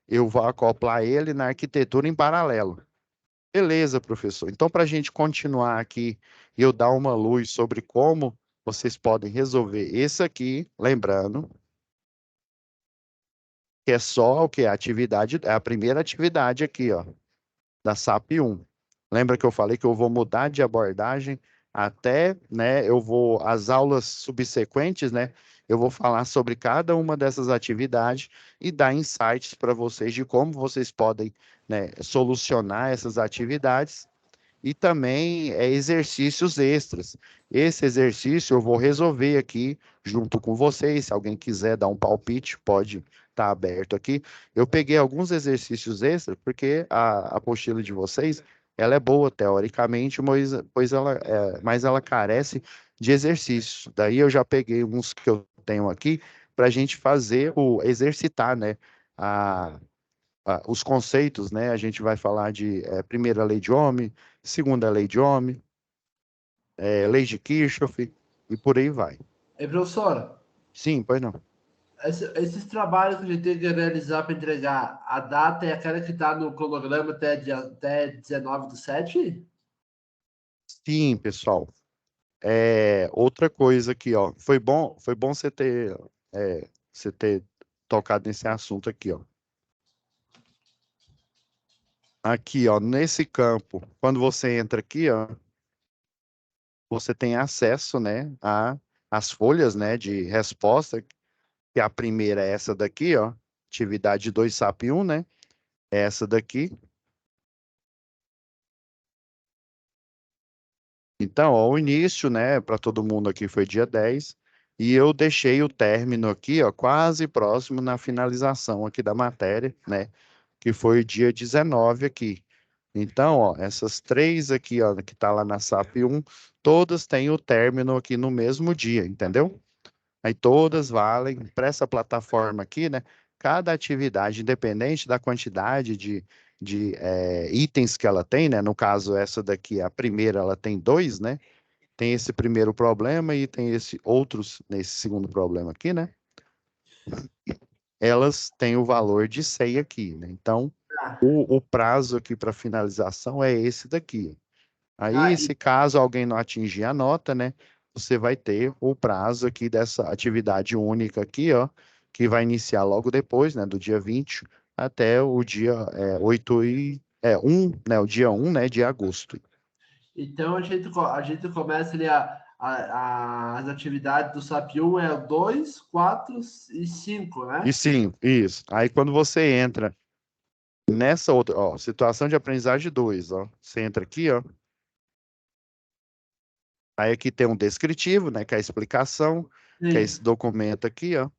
Eu vou acoplar ele na arquitetura em paralelo. Beleza, professor. Então, para a gente continuar aqui e eu dar uma luz sobre como vocês podem resolver esse aqui, lembrando que é só o que? A atividade, é a primeira atividade aqui, ó, da SAP 1. Lembra que eu falei que eu vou mudar de abordagem até, né, as aulas subsequentes, né, eu vou falar sobre cada uma dessas atividades e dar insights para vocês de como vocês podem, né, solucionar essas atividades e também exercícios extras. Esse exercício eu vou resolver aqui junto com vocês. Se alguém quiser dar um palpite, pode estar aberto aqui. Eu peguei alguns exercícios extras porque a apostila de vocês ela é boa teoricamente, mas ela carece de exercícios. Daí eu já peguei uns que eu tenho aqui para a gente fazer exercitar, né? A, os conceitos, né? A gente vai falar de primeira lei de Ohm, segunda lei de Ohm, lei de Kirchhoff e por aí vai. Professora, Sim, pois não. esses trabalhos que a gente tem que realizar para entregar, a data é aquela que está no cronograma até 19/7? Sim, pessoal. Outra coisa aqui, ó. Foi bom você ter tocado nesse assunto aqui, ó. Aqui, ó, nesse campo, quando você entra aqui, ó, você tem acesso, né, às folhas, né, de resposta, que a primeira é essa daqui, ó, atividade 2 SAP 1, né? É essa daqui. Então, ó, o início, né, para todo mundo aqui foi dia 10, e eu deixei o término aqui, ó, quase próximo na finalização aqui da matéria, né, que foi dia 19 aqui. Então, ó, essas três aqui, ó, que tá lá na SAP 1, todas têm o término aqui no mesmo dia, entendeu? Aí todas valem para essa plataforma aqui, né? Cada atividade, independente da quantidade de itens que ela tem, né? No caso, essa daqui, a primeira, ela tem dois, né? Tem esse primeiro problema e tem esse outros nesse segundo problema aqui, né? Elas têm o valor de 100 aqui, né? Então, o prazo aqui para finalização é esse daqui. Aí, Ah, se caso alguém não atingir a nota, né, você vai ter o prazo aqui dessa atividade única aqui, ó, que vai iniciar logo depois, né, do dia 20 até o dia 1, né, o dia 1, né, de agosto. então a gente começa ali as atividades do SAP 1 é o 2, 4 e 5, né? E sim, isso. Aí quando você entra nessa outra, ó, situação de aprendizagem 2, ó, você entra aqui, ó. Aí aqui tem um descritivo, né, que é a explicação, que é Sim. esse documento aqui, ó.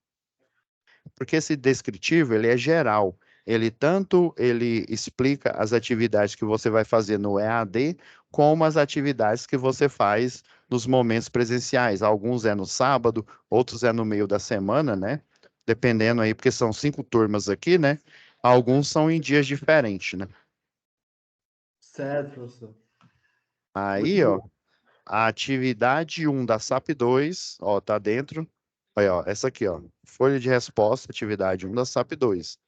Porque esse descritivo, ele é geral. Ele explica as atividades que você vai fazer no EAD, como as atividades que você faz nos momentos presenciais. Alguns é no sábado, outros é no meio da semana, né? Dependendo aí, porque são 5 turmas aqui, né? Alguns são em dias diferentes, né? Certo, professor. Aí, Muito ó, bom. a atividade 1 da SAP 2, ó, tá dentro. Aí, ó, essa aqui, ó, folha de resposta, atividade 1 da SAP 2.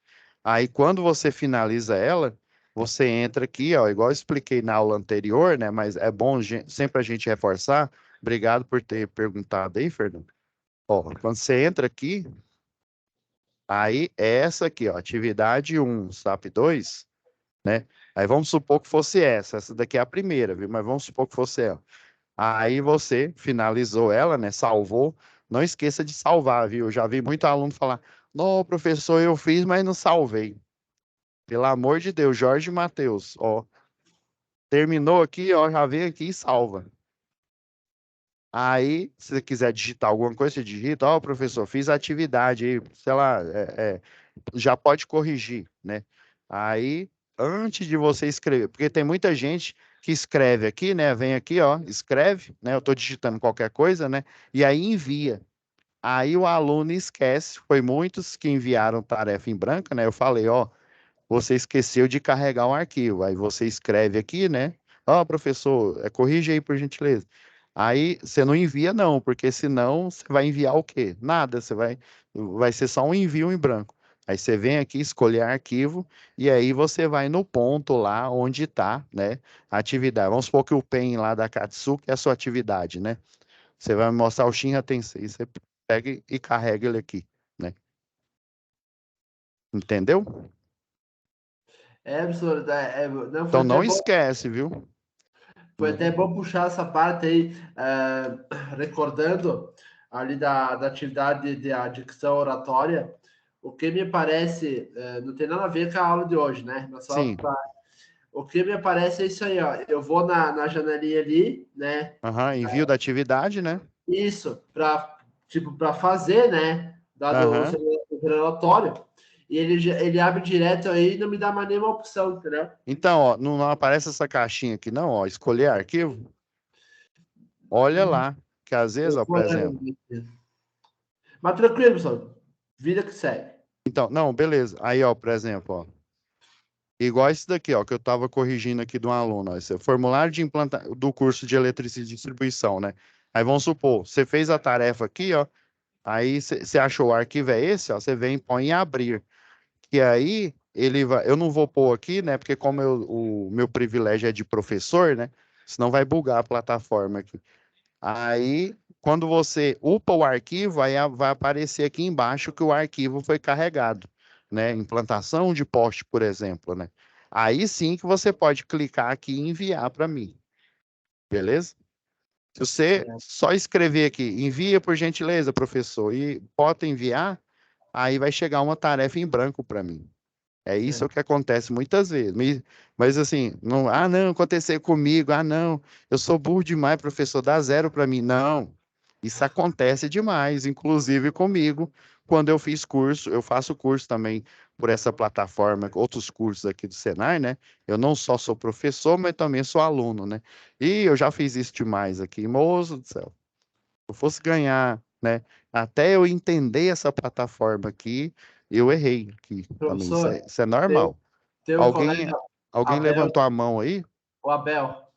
Aí, quando você finaliza ela, você entra aqui, ó, igual eu expliquei na aula anterior, né? Mas é bom sempre a gente reforçar. Obrigado por ter perguntado aí, Fernando. Ó, quando você entra aqui, aí é essa aqui, ó, atividade 1, SAP 2, né? Aí vamos supor que fosse essa daqui é a primeira, viu? Mas vamos supor que fosse ela. Aí você finalizou ela, né? Salvou. Não esqueça de salvar, viu? Eu já vi muito aluno falar: não, professor, eu fiz, mas não salvei. Pelo amor de Deus, Jorge Matheus, ó. Terminou aqui, ó, já vem aqui e salva. Aí, se você quiser digitar alguma coisa, você digita, ó, professor, fiz a atividade aí, sei lá, já pode corrigir, né? Aí, antes de você escrever, porque tem muita gente que escreve aqui, né? Vem aqui, ó, escreve, né? Eu tô digitando qualquer coisa, né? E aí envia. Aí o aluno esquece. Foi muitos que enviaram tarefa em branco, né? Eu falei, ó, você esqueceu de carregar um arquivo. Aí você escreve aqui, né? Ó, professor, corrige aí por gentileza. Aí você não envia, não, porque senão você vai enviar o quê? Nada, vai ser só um envio em branco. Aí você vem aqui, escolher arquivo, e aí você vai no ponto lá onde está, né, a atividade. Vamos supor que o PEN lá da Katsuki é a sua atividade, né? Você vai mostrar o Shinra Tensei, você pega e carrega ele aqui, né? Entendeu? Professor, não, Então não esquece, viu? foi até bom puxar essa parte aí, recordando ali da atividade de adicção oratória. O que me parece, não tem nada a ver com a aula de hoje, né? Mas só Sim. o que me parece é isso aí, ó. Eu vou na janelinha ali, né? Envio da atividade, né? Isso, para fazer, né? Dado Aham. o relatório. E ele abre direto aí e não me dá mais nenhuma opção, entendeu? Então, ó, não aparece essa caixinha aqui, não, ó. Escolher arquivo. Olha lá, que às vezes, Eu ó, vou por olhando exemplo. aqui. Mas tranquilo, pessoal. Vida que segue. Então, não, beleza. Aí, ó, por exemplo, ó. Igual esse daqui, ó, que eu estava corrigindo aqui de um aluno, ó. Esse é o formulário de implantação do curso de eletricidade e distribuição, né? Aí vamos supor, você fez a tarefa aqui, ó. Aí você achou o arquivo é esse, ó. Você vem e põe em abrir. E aí ele vai. Eu não vou pôr aqui, né? Porque como o meu privilégio é de professor, né? Senão vai bugar a plataforma aqui. Aí, quando você upa o arquivo, aí vai aparecer aqui embaixo que o arquivo foi carregado, né? Implantação de poste, por exemplo, né? Aí sim que você pode clicar aqui e enviar para mim, beleza? Se você só escrever aqui, envia por gentileza, professor, e bota enviar, aí vai chegar uma tarefa em branco para mim. É isso que acontece muitas vezes. Mas assim, não, não, aconteceu comigo, não, eu sou burro demais, professor, dá zero para mim. Não, isso acontece demais, inclusive comigo, quando eu fiz curso, eu faço curso também por essa plataforma, outros cursos aqui do Senai, né? Eu não só sou professor, mas também sou aluno, né? E eu já fiz isso demais aqui, moço do céu. Se eu fosse ganhar, né? Até eu entender essa plataforma aqui, eu errei aqui também. Professor, Isso é tem, normal. tem um Alguém, colega, alguém Abel, levantou a mão aí? o Abel.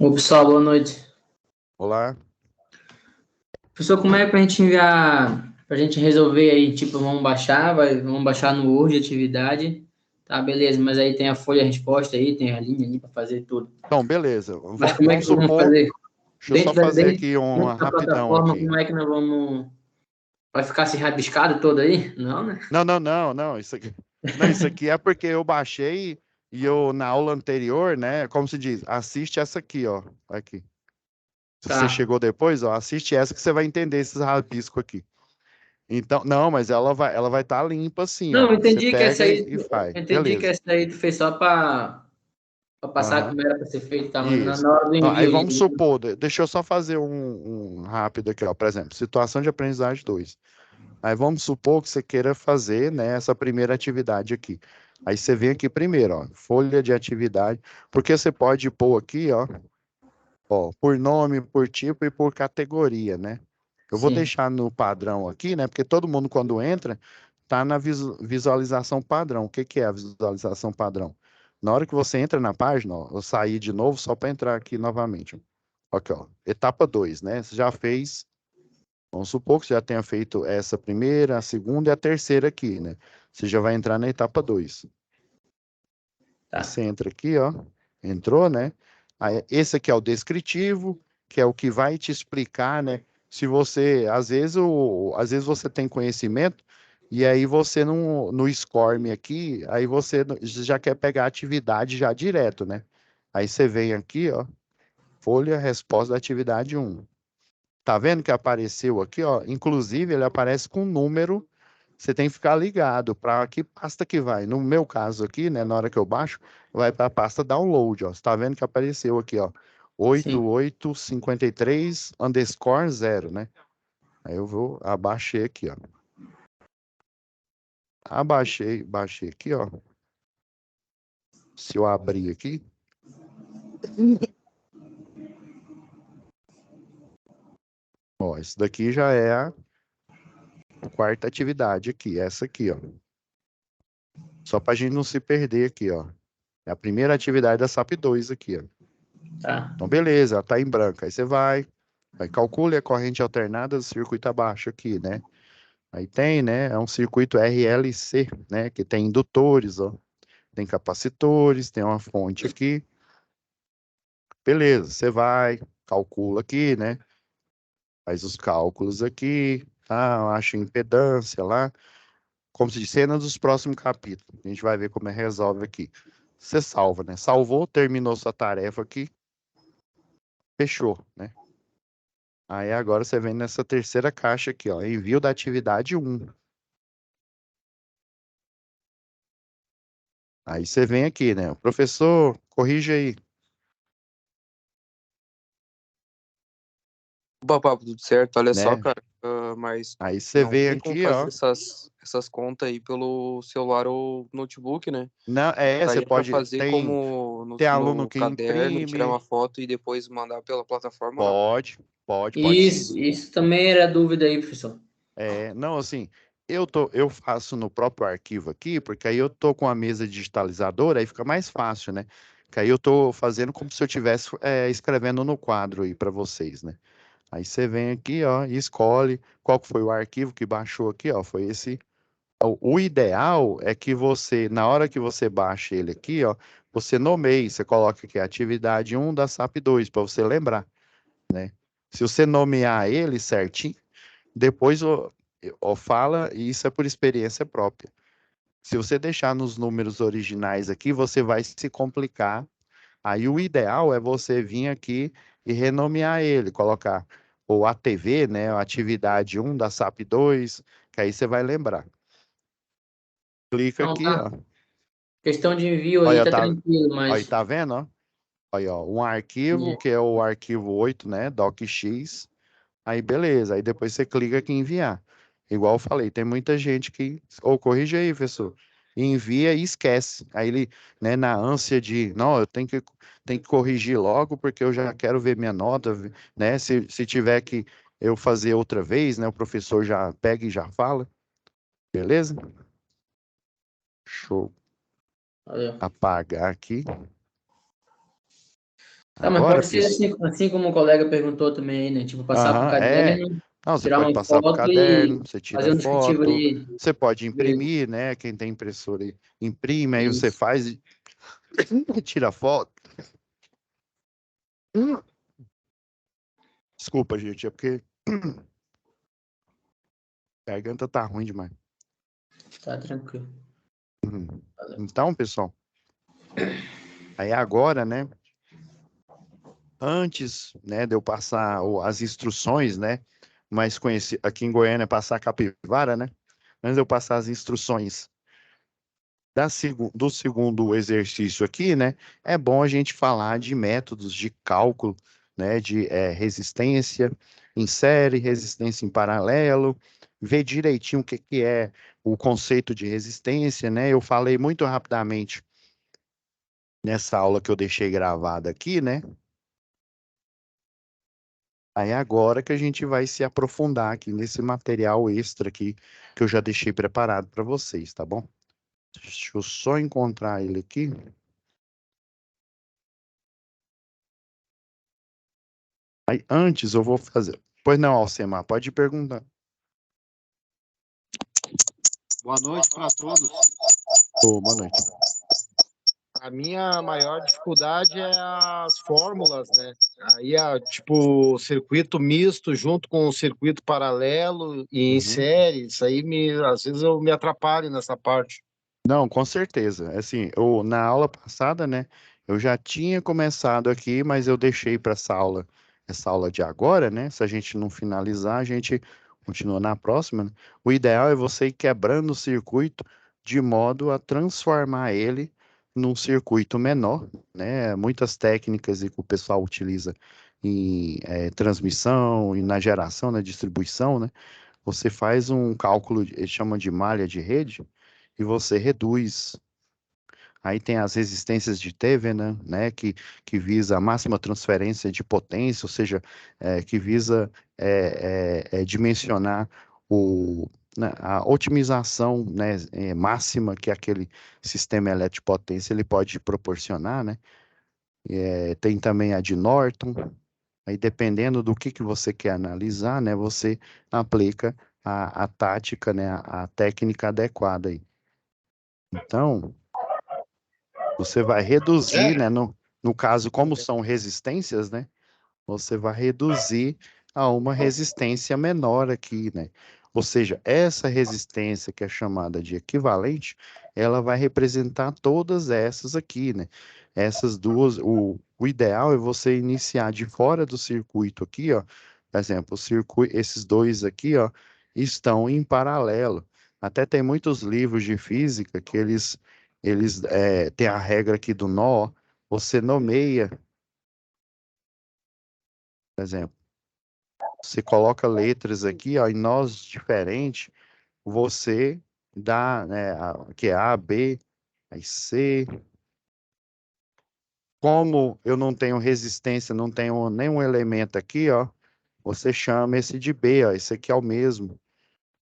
Ô, pessoal, boa noite. Olá. Professor, como é pra gente enviar, pra gente resolver aí, tipo, vamos baixar no Word atividade, tá, beleza, mas aí tem a folha resposta aí, tem a linha ali pra fazer tudo. Então, beleza. Mas como é Vamos que nós vamos supor, fazer? deixa eu só fazer aqui uma Dentro da rapidão plataforma, aqui. como é que nós vamos... Vai ficar assim rabiscado todo aí? Não, né? Não, não, não, não, isso aqui, não, isso aqui é porque eu baixei E eu, na aula anterior, né, como se diz, assiste essa aqui, ó, aqui. Se Tá. você chegou depois, ó, assiste essa que você vai entender esses rabiscos aqui. Então, não, mas ela vai estar limpa assim, Não, ó. eu Você entendi que pega essa aí, e faz. eu entendi que Beleza. essa aí tu fez só pra passar Aham. como era pra ser feito, tá? Mas Isso. na hora do Ó, aí envio vamos ali. supor, deixa eu só fazer um rápido aqui, ó. Por exemplo, situação de aprendizagem 2. Aí vamos supor que você queira fazer, né, essa primeira atividade aqui. Aí você vem aqui primeiro, ó, folha de atividade, porque você pode pôr aqui, ó, por nome, por tipo e por categoria, né? Eu vou Sim, deixar no padrão aqui, né? Porque todo mundo quando entra tá na visualização padrão. O que que é a visualização padrão? Na hora que você entra na página, ó, eu saí de novo só para entrar aqui novamente. Ó. Aqui, ó, etapa 2, né? Você já fez, vamos supor que você já tenha feito essa primeira, a segunda e a terceira aqui, né? Você já vai entrar na etapa 2. Aí tá. você entra aqui, ó, entrou, né? Aí, esse aqui é o descritivo, que é o que vai te explicar, né? Se você, às vezes você tem conhecimento, e aí você no SCORM aqui, aí você já quer pegar a atividade já direto, né? Aí você vem aqui, ó, folha, resposta da atividade 1. Tá vendo que apareceu aqui, ó? Inclusive, ele aparece com número. Você tem que ficar ligado para que pasta que vai. No meu caso aqui, né, na hora que eu baixo, vai para a pasta download, ó. Você tá vendo que apareceu aqui, ó, Sim. 8853_0, né? Aí eu vou, abaixei aqui, ó. Baixei aqui, ó. Se eu abrir aqui, ó, isso daqui já é a quarta atividade aqui, essa aqui, ó. Só para a gente não se perder aqui, ó. É a primeira atividade da SAP 2 aqui, ó. Tá. Então, beleza, ela tá em branco. Aí você vai calcule a corrente alternada do circuito abaixo aqui, né? Aí tem, né? É um circuito RLC, né? Que tem indutores, ó. Tem capacitores, tem uma fonte aqui. Beleza, você vai, calcula aqui, né? Faz os cálculos aqui, tá? Acha impedância lá. Como se diz, cena dos próximos capítulos. A gente vai ver como é que resolve aqui. Você salva, né? Salvou, terminou sua tarefa aqui, fechou, né? Aí agora você vem nessa terceira caixa aqui, ó, envio da atividade 1. Aí você vem aqui, né? Professor, corrige aí, Opa, papo, tudo certo? Olha só, né? cara, mas Aí você não vem tem como aqui, fazer ó. essas contas aí pelo celular ou notebook, né? Não, você Daria pra pode, fazer como tem aluno no que caderno, tirar imprime, uma foto e depois mandar pela plataforma, não? pode sim. Isso também era dúvida aí, professor. Não, assim, eu faço no próprio arquivo aqui, porque aí eu tô com a mesa digitalizadora, aí fica mais fácil, né? Que aí eu tô fazendo como se eu estivesse escrevendo no quadro aí para vocês, né? Aí você vem aqui, ó, e escolhe qual que foi o arquivo que baixou aqui, ó, foi esse. O ideal é que você, na hora que você baixa ele aqui, ó, você nomeie, você coloca aqui atividade 1 da SAP 2, para você lembrar, né? Se você nomear ele certinho, depois fala, e isso é por experiência própria. Se você deixar nos números originais aqui, você vai se complicar. Aí o ideal é você vir aqui e renomear ele, colocar o ATV, né, a atividade 1 da SAP 2, que aí você vai lembrar. Clica Não, aqui, tá. ó. Questão de envio aí Olha, tá tá, tranquilo, olha, mas tá vendo, ó? Olha, ó, um arquivo, que é o arquivo 8, né, docx. Aí, beleza. Aí depois você clica aqui em enviar. Igual eu falei, tem muita gente que, ou corrige aí, professor, envia e esquece. Aí ele, né, na ânsia de, não, eu tenho que corrigir logo porque eu já quero ver minha nota, né? Se tiver que eu fazer outra vez, né, o professor já pega e já fala. Beleza? Show. valeu. Apagar aqui. Tá, mas Agora, pode ser pessoal. assim como o colega perguntou também aí, né? Tipo, passar pro Aham, caderno, Não, você tirar pode uma passar para o foto e caderno, você tira fazer um descritivo foto, ali. você pode Beleza. imprimir, né? Quem tem impressora aí, imprime, aí você Isso. faz e tira foto. Desculpa, gente, é porque a garganta tá ruim demais. Tá tranquilo. Uhum. Valeu. Então, pessoal, Aí agora, né, antes, né, de eu passar as instruções, né, mais conhecido aqui em Goiânia, passar a capivara, né, antes de eu passar as instruções do segundo exercício aqui, né, é bom a gente falar de métodos de cálculo, né, de resistência em série, resistência em paralelo, ver direitinho o que que é o conceito de resistência, né? Eu falei muito rapidamente nessa aula que eu deixei gravada aqui, né? Aí agora que a gente vai se aprofundar aqui nesse material extra aqui que eu já deixei preparado para vocês, tá bom? Deixa eu só encontrar ele aqui. Aí antes eu vou fazer. Pois não, Alcemar, pode perguntar. Boa noite para todos. Ô, boa noite. A minha maior dificuldade é as fórmulas, né? Aí é tipo circuito misto junto com o circuito paralelo e em Uhum. série. Isso aí às vezes eu me atrapalho nessa parte. Não, com certeza. Assim, na aula passada, né, eu já tinha começado aqui, mas eu deixei para essa aula de agora, né? Se a gente não finalizar, a gente continua na próxima, né? O ideal é você ir quebrando o circuito de modo a transformar ele num circuito menor, né? Muitas técnicas que o pessoal utiliza em transmissão e na geração, na distribuição, né? Você faz um cálculo, eles chamam de malha de rede, e você reduz. Aí tem as resistências de Thevenin, né, que visa a máxima transferência de potência, ou seja, que visa dimensionar né, a otimização, né, máxima que aquele sistema elétrico de potência ele pode proporcionar, né? Tem também a de Norton. Aí dependendo do que você quer analisar, né, você aplica a tática, né, a técnica adequada aí. Então, você vai reduzir, né? No caso, como são resistências, né? Você vai reduzir a uma resistência menor aqui, né? Ou seja, essa resistência que é chamada de equivalente, ela vai representar todas essas aqui, né? Essas duas, o ideal é você iniciar de fora do circuito aqui, ó. Por exemplo, esses dois aqui, ó, estão em paralelo. Até tem muitos livros de física que eles têm a regra aqui do nó, você nomeia, por exemplo, você coloca letras aqui, ó, em nós diferentes, você dá, né, que é A, B, aí C. Como eu não tenho resistência, não tenho nenhum elemento aqui, ó, você chama esse de B, ó, esse aqui é o mesmo.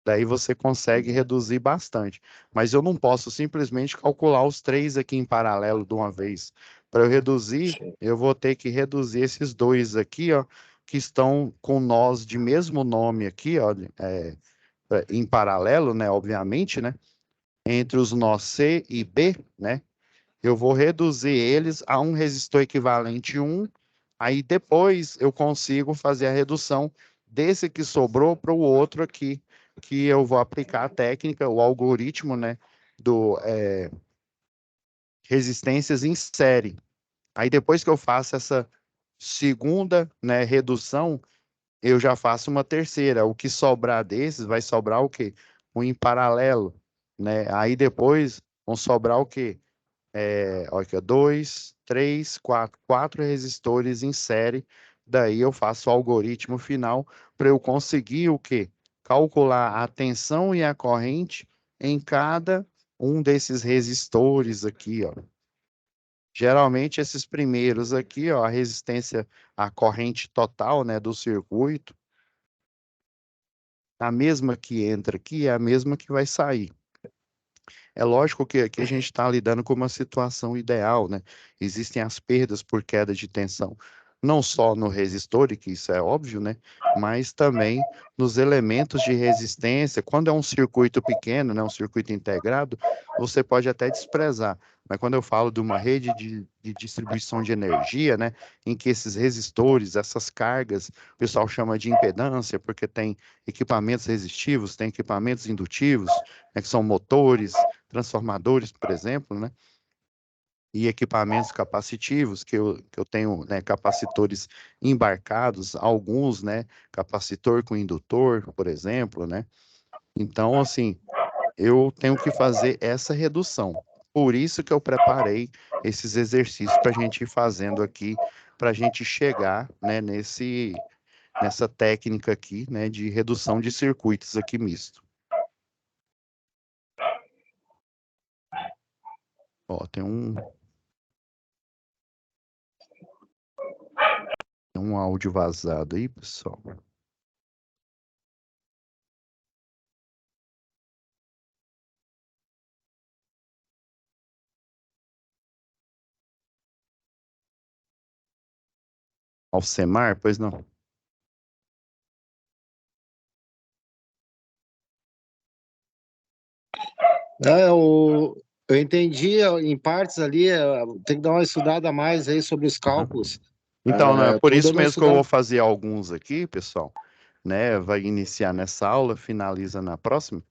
Daí você consegue reduzir bastante. Mas eu não posso simplesmente calcular os três aqui em paralelo de uma vez. Para eu reduzir, eu vou ter que reduzir esses dois aqui, ó, que estão com nós de mesmo nome aqui, ó, em paralelo, né, obviamente, né, entre os nós C e B, né, eu vou reduzir eles a um resistor equivalente 1, aí depois eu consigo fazer a redução desse que sobrou para o outro aqui, que eu vou aplicar a técnica, o algoritmo, né, do resistências em série. Aí depois que eu faço essa segunda, né, redução, eu já faço uma terceira. O que sobrar desses vai sobrar o quê? Um em paralelo, né? Aí depois vão sobrar o quê? Olha aqui, ó, dois, três, quatro resistores em série. Daí eu faço o algoritmo final para eu conseguir o quê? Calcular a tensão e a corrente em cada um desses resistores aqui, ó. Geralmente esses primeiros aqui, ó, a resistência à corrente total, né, do circuito, a mesma que entra aqui é a mesma que vai sair. É lógico que aqui a gente está lidando com uma situação ideal, né? Existem as perdas por queda de tensão, não só no resistor, e que isso é óbvio, né? Mas também nos elementos de resistência. Quando é um circuito pequeno, né? Um circuito integrado, você pode até desprezar. Mas quando eu falo de uma rede de distribuição de energia, né? Em que esses resistores, essas cargas, o pessoal chama de impedância, porque tem equipamentos resistivos, tem equipamentos indutivos, né? Que são motores, transformadores, por exemplo, né? e equipamentos capacitivos, que eu tenho, né, capacitores embarcados, alguns, né, capacitor com indutor, por exemplo, né? Então, assim, eu tenho que fazer essa redução. Por isso que eu preparei esses exercícios para a gente ir fazendo aqui, para a gente chegar, né, nessa técnica aqui, né, de redução de circuitos aqui misto. Ó, tem um áudio vazado aí, pessoal. Alcemar, pois não. Eu entendi em partes ali, tem que dar uma estudada a mais aí sobre os cálculos. Então, né, por Tô isso dando uma mesmo que eu vou estudada. fazer alguns aqui, pessoal, né? Vai iniciar nessa aula, finaliza na próxima,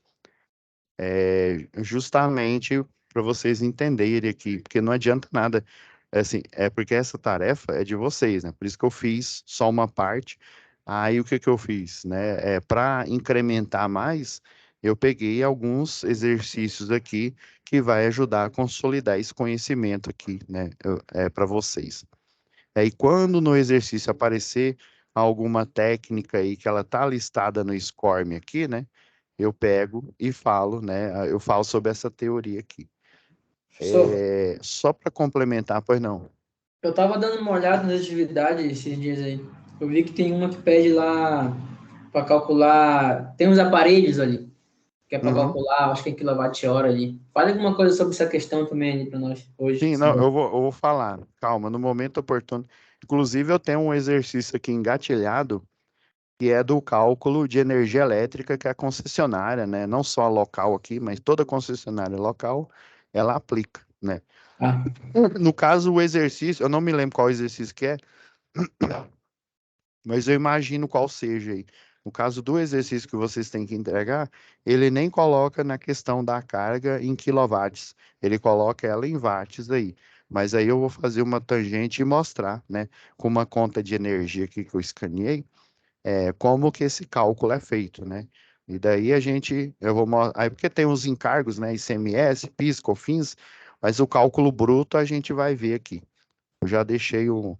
justamente para vocês entenderem aqui, porque não adianta nada, assim, é porque essa tarefa é de vocês, né? Por isso que eu fiz só uma parte. Aí o que que eu fiz, né? Para incrementar mais, eu peguei alguns exercícios aqui que vai ajudar a consolidar esse conhecimento aqui, né? Para vocês. Aí, quando no exercício aparecer alguma técnica aí que ela tá listada no SCORM aqui, né? Eu pego e falo, né? Eu falo sobre essa teoria aqui. Professor, Só para complementar, pois não. eu tava dando uma olhada nas atividades esses dias aí. Eu vi que tem uma que pede lá para calcular. Tem uns aparelhos ali, que é para Uhum. calcular, acho que é quilowatt-hora ali. Fale alguma coisa sobre essa questão também ali para nós hoje. Sim, não, eu vou falar. Calma, no momento oportuno. Inclusive, eu tenho um exercício aqui engatilhado que é do cálculo de energia elétrica que a concessionária, né? Não só a local aqui, mas toda concessionária local, ela aplica, né? Ah, No caso, o exercício, eu não me lembro qual exercício que é, mas eu imagino qual seja aí. No caso do exercício que vocês têm que entregar, ele nem coloca na questão da carga em quilowatts, ele coloca ela em watts aí. Mas aí eu vou fazer uma tangente e mostrar, né, com uma conta de energia aqui que eu escaneei, como que esse cálculo é feito, né? E daí eu vou mostrar, aí porque tem os encargos, né, ICMS, PIS, COFINS, mas o cálculo bruto a gente vai ver aqui. Eu já deixei o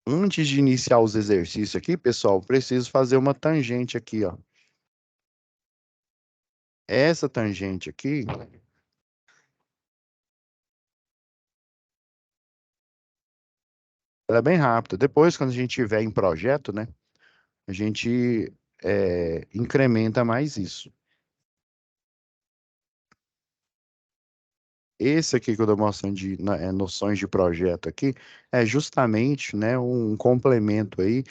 Antes de iniciar os exercícios aqui, pessoal, preciso fazer uma tangente aqui, ó. Essa tangente aqui, ela é bem rápida. Depois, quando a gente tiver em projeto, né, a gente incrementa mais isso. Esse aqui que eu estou mostrando de noções de projeto aqui é justamente, né, um complemento aí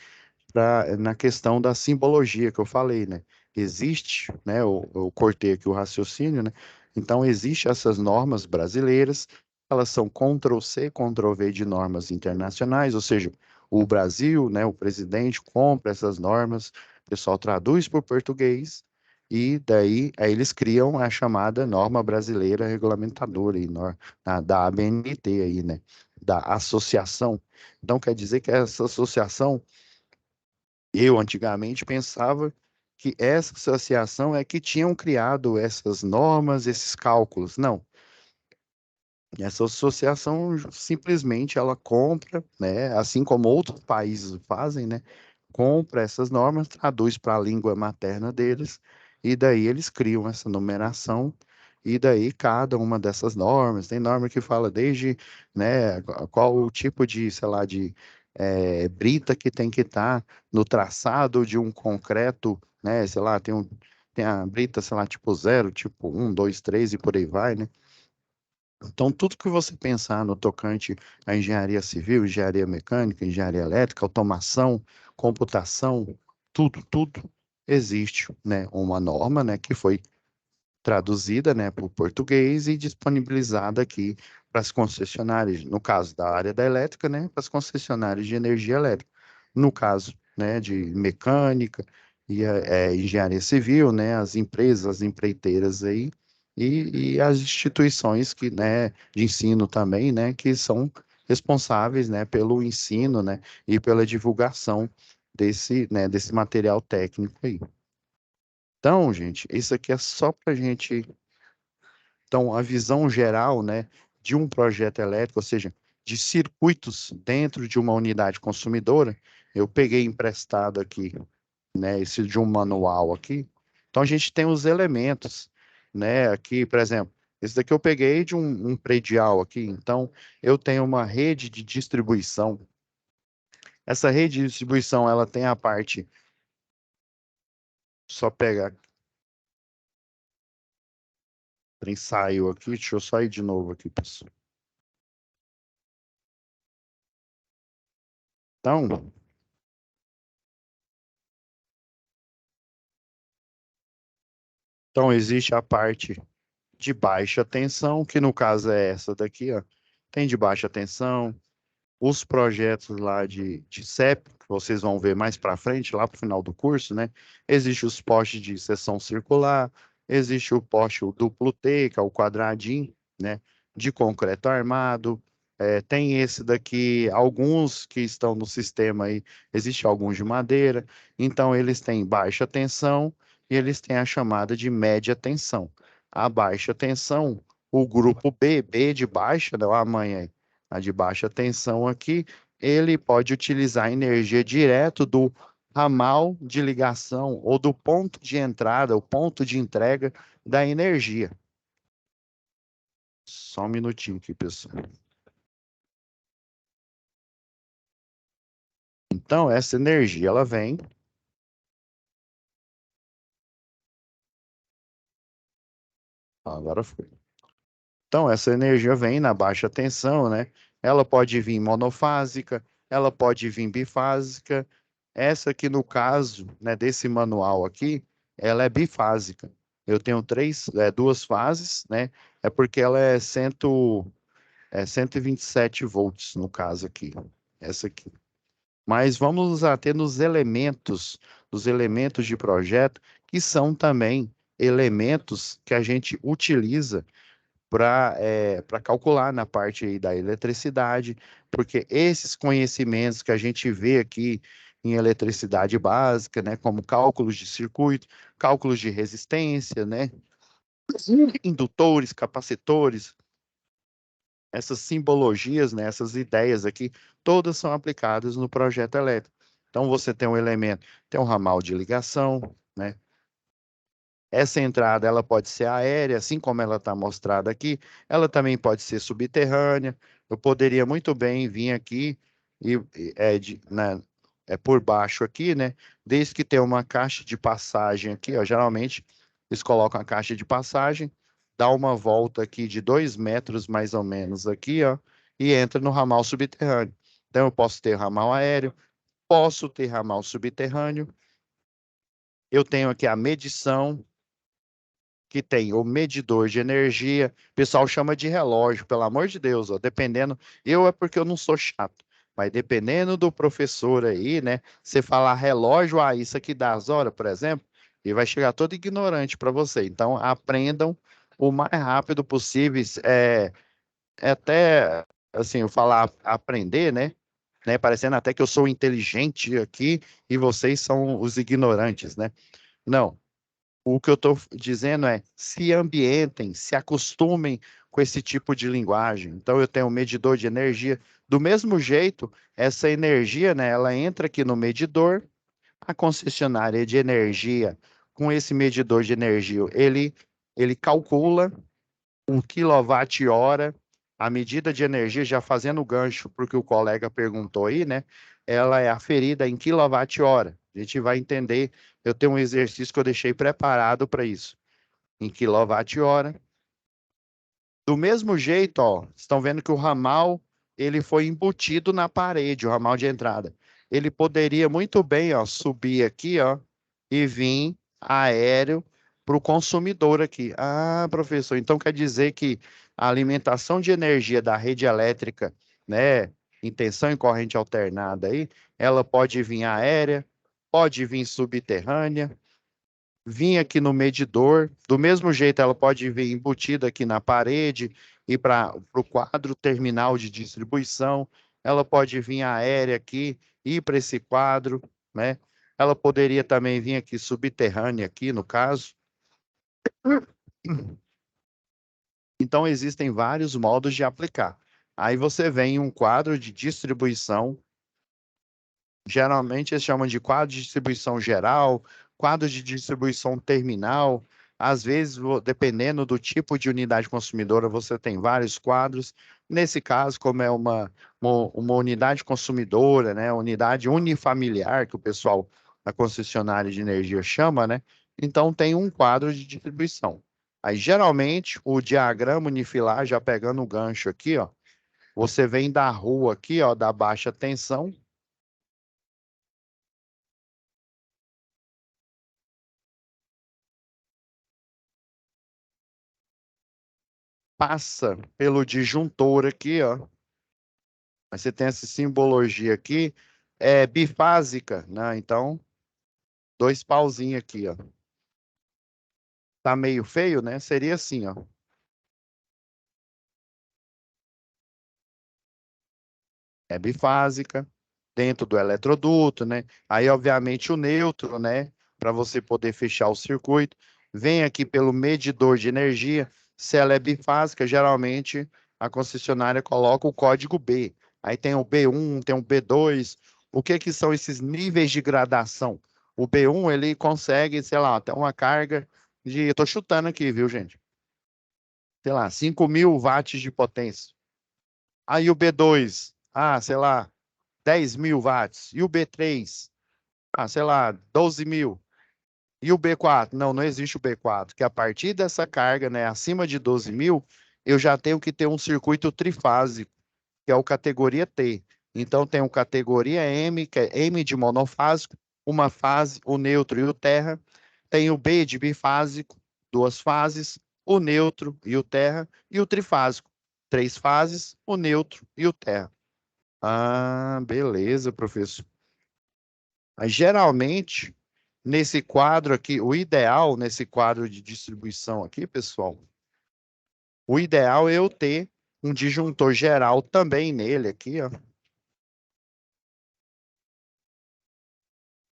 na questão da simbologia que eu falei, né? Existe, né? Eu cortei aqui o raciocínio, né? Então, existe essas normas brasileiras, elas são Ctrl+C, Ctrl+V de normas internacionais, ou seja, o Brasil, né? O presidente compra essas normas, o pessoal traduz para o português, e daí aí eles criam a chamada norma brasileira regulamentadora aí, da ABNT aí, né? Da associação. Então, quer dizer que essa associação eu antigamente pensava que essa associação é que tinham criado essas normas, esses cálculos. Não, essa associação simplesmente ela compra, né, assim como outros países fazem, né, compra essas normas, traduz para a língua materna deles e daí eles criam essa numeração e daí cada uma dessas normas, tem norma que fala desde, né, qual o tipo de, sei lá, de brita que tem que estar no traçado de um concreto, né, sei lá, tem a brita, sei lá, tipo 0, tipo 1, 2, 3 e por aí vai, né? Então, tudo que você pensar no tocante à engenharia civil, engenharia mecânica, engenharia elétrica, automação, computação, tudo existe, né, uma norma, né, que foi traduzida, né, para o português e disponibilizada aqui para as concessionárias, no caso da área da elétrica, né, para as concessionárias de energia elétrica. No caso, né, de mecânica e engenharia civil, né, as empresas, as empreiteiras aí, e as instituições que, né, de ensino também, né, que são responsáveis, né, pelo ensino, né, e pela divulgação desse, né, desse material técnico aí. Então, gente, isso aqui é só para a gente. Então, a visão geral, né, de um projeto elétrico, ou seja, de circuitos dentro de uma unidade consumidora, eu peguei emprestado aqui, né, esse de um manual aqui. Então, a gente tem os elementos, né, aqui, por exemplo, esse daqui eu peguei de um predial aqui. Então, eu tenho uma rede de distribuição. Essa rede de distribuição, ela tem a parte, só pegar, saiu aqui, deixa eu sair de novo aqui, pessoal. Então, existe a parte de baixa tensão, que no caso é essa daqui, ó. Tem de baixa tensão, os projetos lá de CEP, que vocês vão ver mais para frente, lá para o final do curso, né? Existe os postes de seção circular, existe o poste o duplo T, que é o quadradinho, né? De concreto armado. Tem esse daqui, alguns que estão no sistema aí, existe alguns de madeira. Então, eles têm baixa tensão e eles têm a chamada de média tensão. A baixa tensão, o grupo B de baixa, né? A mãe aí, a de baixa tensão aqui, ele pode utilizar energia direto do ramal de ligação ou do ponto de entrada, o ponto de entrega da energia. Só um minutinho aqui, pessoal. Então, essa energia, ela vem. Agora foi. Então, essa energia vem na baixa tensão, né? Ela pode vir monofásica, ela pode vir bifásica. Essa aqui, no caso, né, desse manual aqui, ela é bifásica. Eu tenho duas fases, né? É porque ela é 127 volts, no caso aqui. Essa aqui. Mas vamos nos ater nos elementos, os elementos de projeto, que são também elementos que a gente utiliza para calcular na parte aí da eletricidade, porque esses conhecimentos que a gente vê aqui em eletricidade básica, né, como cálculos de circuito, cálculos de resistência, né, indutores, capacitores, essas simbologias, né, essas ideias aqui, todas são aplicadas no projeto elétrico. Então, você tem um elemento, tem um ramal de ligação, né? Essa entrada, ela pode ser aérea, assim como ela está mostrada aqui, ela também pode ser subterrânea. Eu poderia muito bem vir aqui por baixo aqui, né? Desde que tenha uma caixa de passagem aqui, ó, geralmente eles colocam a caixa de passagem, dá uma volta aqui de 2 metros mais ou menos aqui, ó, e entra no ramal subterrâneo. Então, eu posso ter ramal aéreo, posso ter ramal subterrâneo. Eu tenho aqui a medição, que tem o medidor de energia, o pessoal chama de relógio, pelo amor de Deus, ó, dependendo, eu é porque eu não sou chato, mas dependendo do professor aí, né, você falar relógio, isso aqui dá as horas, por exemplo, e vai chegar todo ignorante para você, então aprendam o mais rápido possível, até, assim, eu falar aprender, né, parecendo até que eu sou inteligente aqui e vocês são os ignorantes, né, não, o que eu estou dizendo é se ambientem, se acostumem com esse tipo de linguagem. Então, eu tenho um medidor de energia. Do mesmo jeito, essa energia, né, ela entra aqui no medidor. A concessionária de energia, com esse medidor de energia, ele calcula 1 kWh. A medida de energia, já fazendo gancho, porque o colega perguntou aí, né? Ela é aferida em kWh. A gente vai entender. Eu tenho um exercício que eu deixei preparado para isso. Em kWh. Do mesmo jeito, ó, estão vendo que o ramal ele foi embutido na parede, o ramal de entrada. Ele poderia muito bem, ó, subir aqui, ó, e vir aéreo para o consumidor aqui. Ah, professor, então quer dizer que a alimentação de energia da rede elétrica, né, em tensão e corrente alternada aí, ela pode vir aérea, pode vir subterrânea, vir aqui no medidor, do mesmo jeito ela pode vir embutida aqui na parede, ir para o quadro terminal de distribuição, ela pode vir aérea aqui, ir para esse quadro, né? Ela poderia também vir aqui subterrânea aqui, no caso. Então, existem vários modos de aplicar. Aí você vem em um quadro de distribuição, geralmente eles chamam de quadro de distribuição geral, quadro de distribuição terminal. Às vezes, dependendo do tipo de unidade consumidora, você tem vários quadros. Nesse caso, como é uma unidade consumidora, né, unidade unifamiliar, que o pessoal da concessionária de energia chama, né? Então, tem um quadro de distribuição. Aí, geralmente, o diagrama unifilar, já pegando o gancho aqui, ó, você vem da rua aqui, ó, da baixa tensão, passa pelo disjuntor aqui, ó. Aí você tem essa simbologia aqui, é bifásica, né? Então, dois pauzinhos aqui, ó. Tá meio feio, né? Seria assim, ó. É bifásica, dentro do eletroduto, né? Aí, obviamente, o neutro, né? Para você poder fechar o circuito. Vem aqui pelo medidor de energia. Se ela é bifásica, geralmente a concessionária coloca o código B. Aí tem o B1, tem o B2. O que que são esses níveis de gradação? O B1, ele consegue, sei lá, até uma carga de... Eu tô chutando aqui, viu, gente? Sei lá, 5.000 watts de potência. Aí o B2, sei lá, 10.000 watts. E o B3, sei lá, 12.000. E o B4? Não, não existe o B4, que a partir dessa carga, né, acima de 12.000, eu já tenho que ter um circuito trifásico, que é o categoria T. Então, tem o categoria M, que é M de monofásico, uma fase, o neutro e o terra. Tem o B de bifásico, duas fases, o neutro e o terra. E o trifásico, três fases, o neutro e o terra. Ah, beleza, professor. Mas, geralmente, nesse quadro aqui, o ideal nesse quadro de distribuição aqui, pessoal, o ideal é eu ter um disjuntor geral também nele aqui, ó.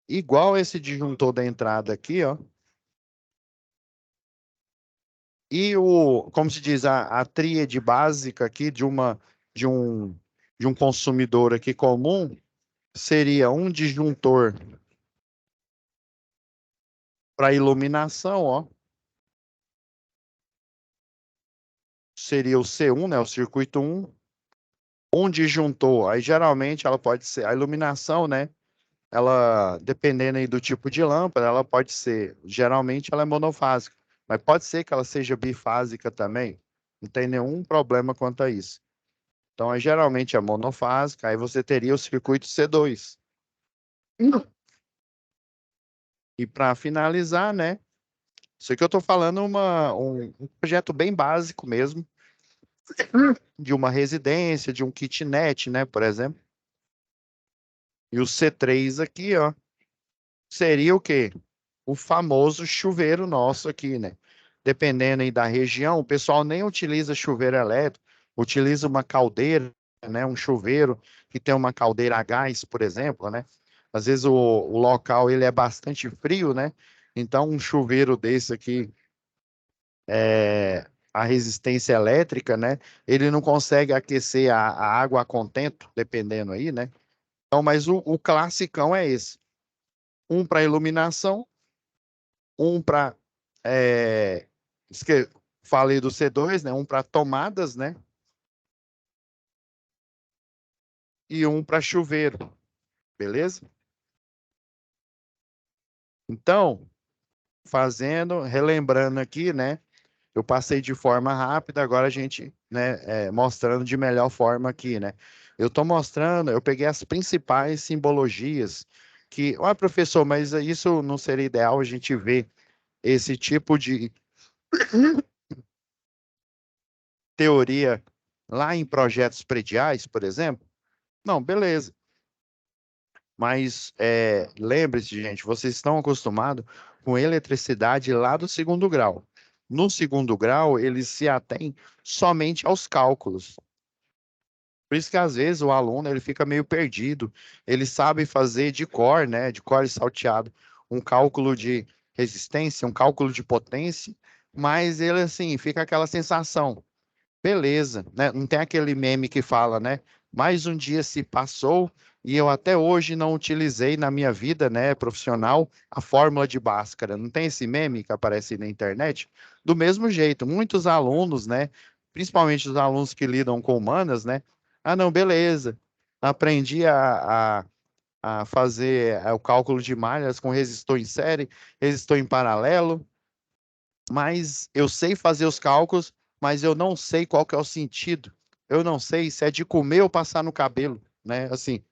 Igual esse disjuntor da entrada aqui, ó. E como se diz, a tríade básica aqui de um, de um consumidor aqui comum seria um disjuntor para iluminação, ó. Seria o C1, né, o circuito 1. Um disjuntor, aí geralmente ela pode ser a iluminação, né? Ela, dependendo aí do tipo de lâmpada, ela pode ser, geralmente ela é monofásica, mas pode ser que ela seja bifásica também. Não tem nenhum problema quanto a isso. Então, geralmente é monofásica, aí você teria o circuito C2. E para finalizar, né? Isso aqui eu estou falando um projeto bem básico mesmo, de uma residência, de um kitnet, né, por exemplo. E o C3 aqui, ó, seria o quê? O famoso chuveiro nosso aqui, né? Dependendo aí da região, o pessoal nem utiliza chuveiro elétrico, utiliza uma caldeira, né? Um chuveiro que tem uma caldeira a gás, por exemplo, né? Às vezes o local ele é bastante frio, né? Então um chuveiro desse aqui, a resistência elétrica, né? Ele não consegue aquecer a água a contento, dependendo aí, né? Então, mas o classicão é esse. Um para iluminação, um para falei do C2, né? Um para tomadas, né? E um para chuveiro, beleza? Então, relembrando aqui, né? Eu passei de forma rápida, agora a gente, né, mostrando de melhor forma aqui, né? Eu estou mostrando, eu peguei as principais simbologias que, professor, mas isso não seria ideal a gente ver esse tipo de teoria lá em projetos prediais, por exemplo? Não, beleza. Mas lembre-se, gente, vocês estão acostumados com eletricidade lá do segundo grau. No segundo grau, eles se atêm somente aos cálculos. Por isso que às vezes o aluno ele fica meio perdido. Ele sabe fazer de cor, né, de cor e salteado, um cálculo de resistência, um cálculo de potência, mas ele assim fica aquela sensação, beleza, né? Não tem aquele meme que fala, né? Mais um dia se passou e eu até hoje não utilizei na minha vida, né, profissional, a fórmula de Bhaskara. Não tem esse meme que aparece na internet? Do mesmo jeito, muitos alunos, né, principalmente os alunos que lidam com humanas, né? Ah, não, beleza. Aprendi a fazer o cálculo de malhas com resistor em série, resistor em paralelo, mas eu sei fazer os cálculos, mas eu não sei qual que é o sentido. Eu não sei se é de comer ou passar no cabelo, né? Assim,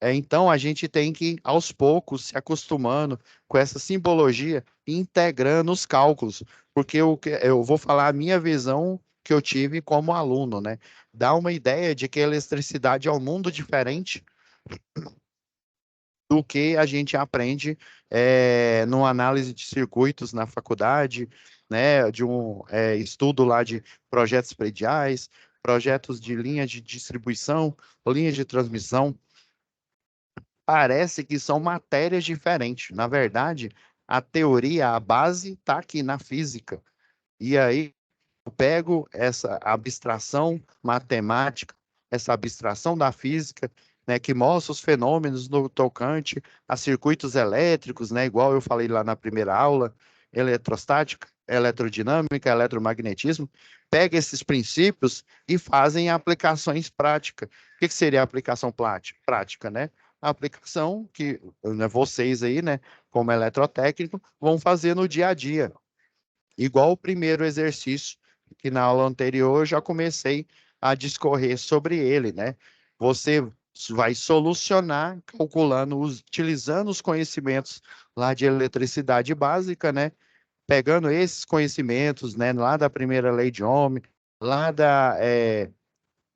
então a gente tem que, aos poucos, se acostumando com essa simbologia e integrando os cálculos, porque eu vou falar a minha visão que eu tive como aluno, né? Dá uma ideia de que a eletricidade é um mundo diferente do que a gente aprende numa análise de circuitos na faculdade, né, de um estudo lá de projetos prediais, projetos de linha de distribuição, linha de transmissão. Parece que são matérias diferentes. Na verdade, a teoria, a base está aqui na física. E aí eu pego essa abstração matemática, essa abstração da física, né, que mostra os fenômenos no tocante a circuitos elétricos, né, igual eu falei lá na primeira aula, eletrostática, eletrodinâmica, eletromagnetismo, pega esses princípios e fazem aplicações práticas. O que seria a aplicação prática, né? A aplicação que né, vocês aí, né, como eletrotécnico, vão fazer no dia a dia. Igual o primeiro exercício, que na aula anterior eu já comecei a discorrer sobre ele, né? Você vai solucionar calculando, utilizando os conhecimentos lá de eletricidade básica, né? Pegando esses conhecimentos, né, lá da primeira lei de Ohm, lá da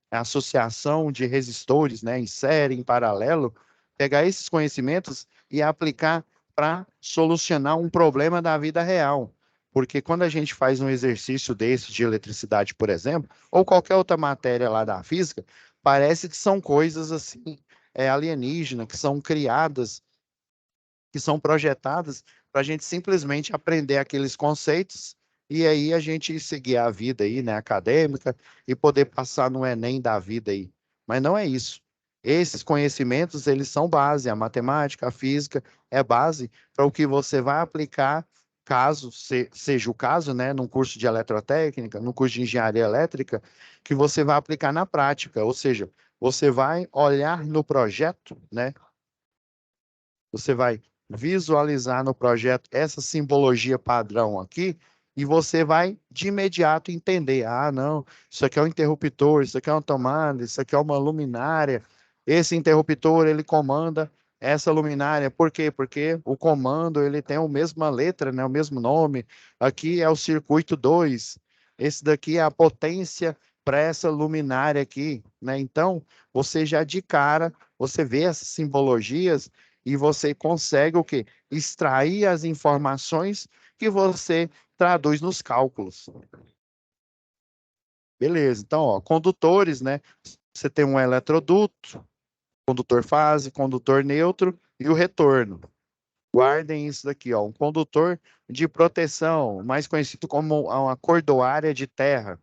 associação de resistores, né, em série, em paralelo, pegar esses conhecimentos e aplicar para solucionar um problema da vida real. Porque quando a gente faz um exercício desse de eletricidade, por exemplo, ou qualquer outra matéria lá da física, parece que são coisas assim, alienígenas, que são criadas, que são projetadas para a gente simplesmente aprender aqueles conceitos e aí a gente seguir a vida aí, né, acadêmica e poder passar no Enem da vida aí. Mas não é isso. Esses conhecimentos, eles são base, a matemática, a física é base para o que você vai aplicar, caso seja o caso, né, num curso de eletrotécnica, num curso de engenharia elétrica, que você vai aplicar na prática, ou seja, você vai olhar no projeto, né, você vai visualizar no projeto essa simbologia padrão aqui e você vai de imediato entender, ah, não, isso aqui é um interruptor, isso aqui é uma tomada, isso aqui é uma luminária. Esse interruptor, ele comanda essa luminária. Por quê? Porque o comando, ele tem a mesma letra, né, o mesmo nome. Aqui é o circuito 2. Esse daqui é a potência para essa luminária aqui, né? Então, você já de cara, você vê essas simbologias e você consegue o quê? Extrair as informações que você traduz nos cálculos. Beleza, então, ó, condutores, né? Você tem um eletroduto, condutor fase, condutor neutro e o retorno. Guardem isso daqui, ó, um condutor de proteção, mais conhecido como uma cordoária de terra.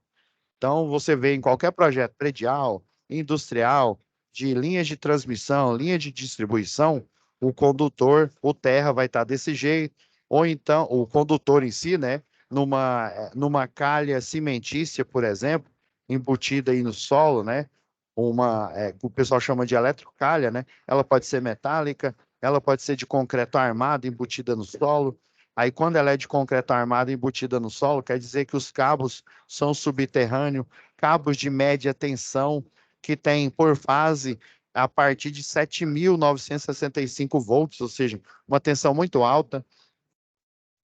Então, você vê em qualquer projeto predial, industrial, de linhas de transmissão, linha de distribuição, o condutor, o terra vai estar desse jeito, ou então o condutor em si, né, numa calha cimentícia, por exemplo, embutida aí no solo, né, o pessoal chama de eletrocalha, né, ela pode ser metálica, ela pode ser de concreto armado, embutida no solo. Aí, quando ela é de concreto armado embutida no solo, quer dizer que os cabos são subterrâneos, cabos de média tensão, que tem por fase a partir de 7.965 volts, ou seja, uma tensão muito alta.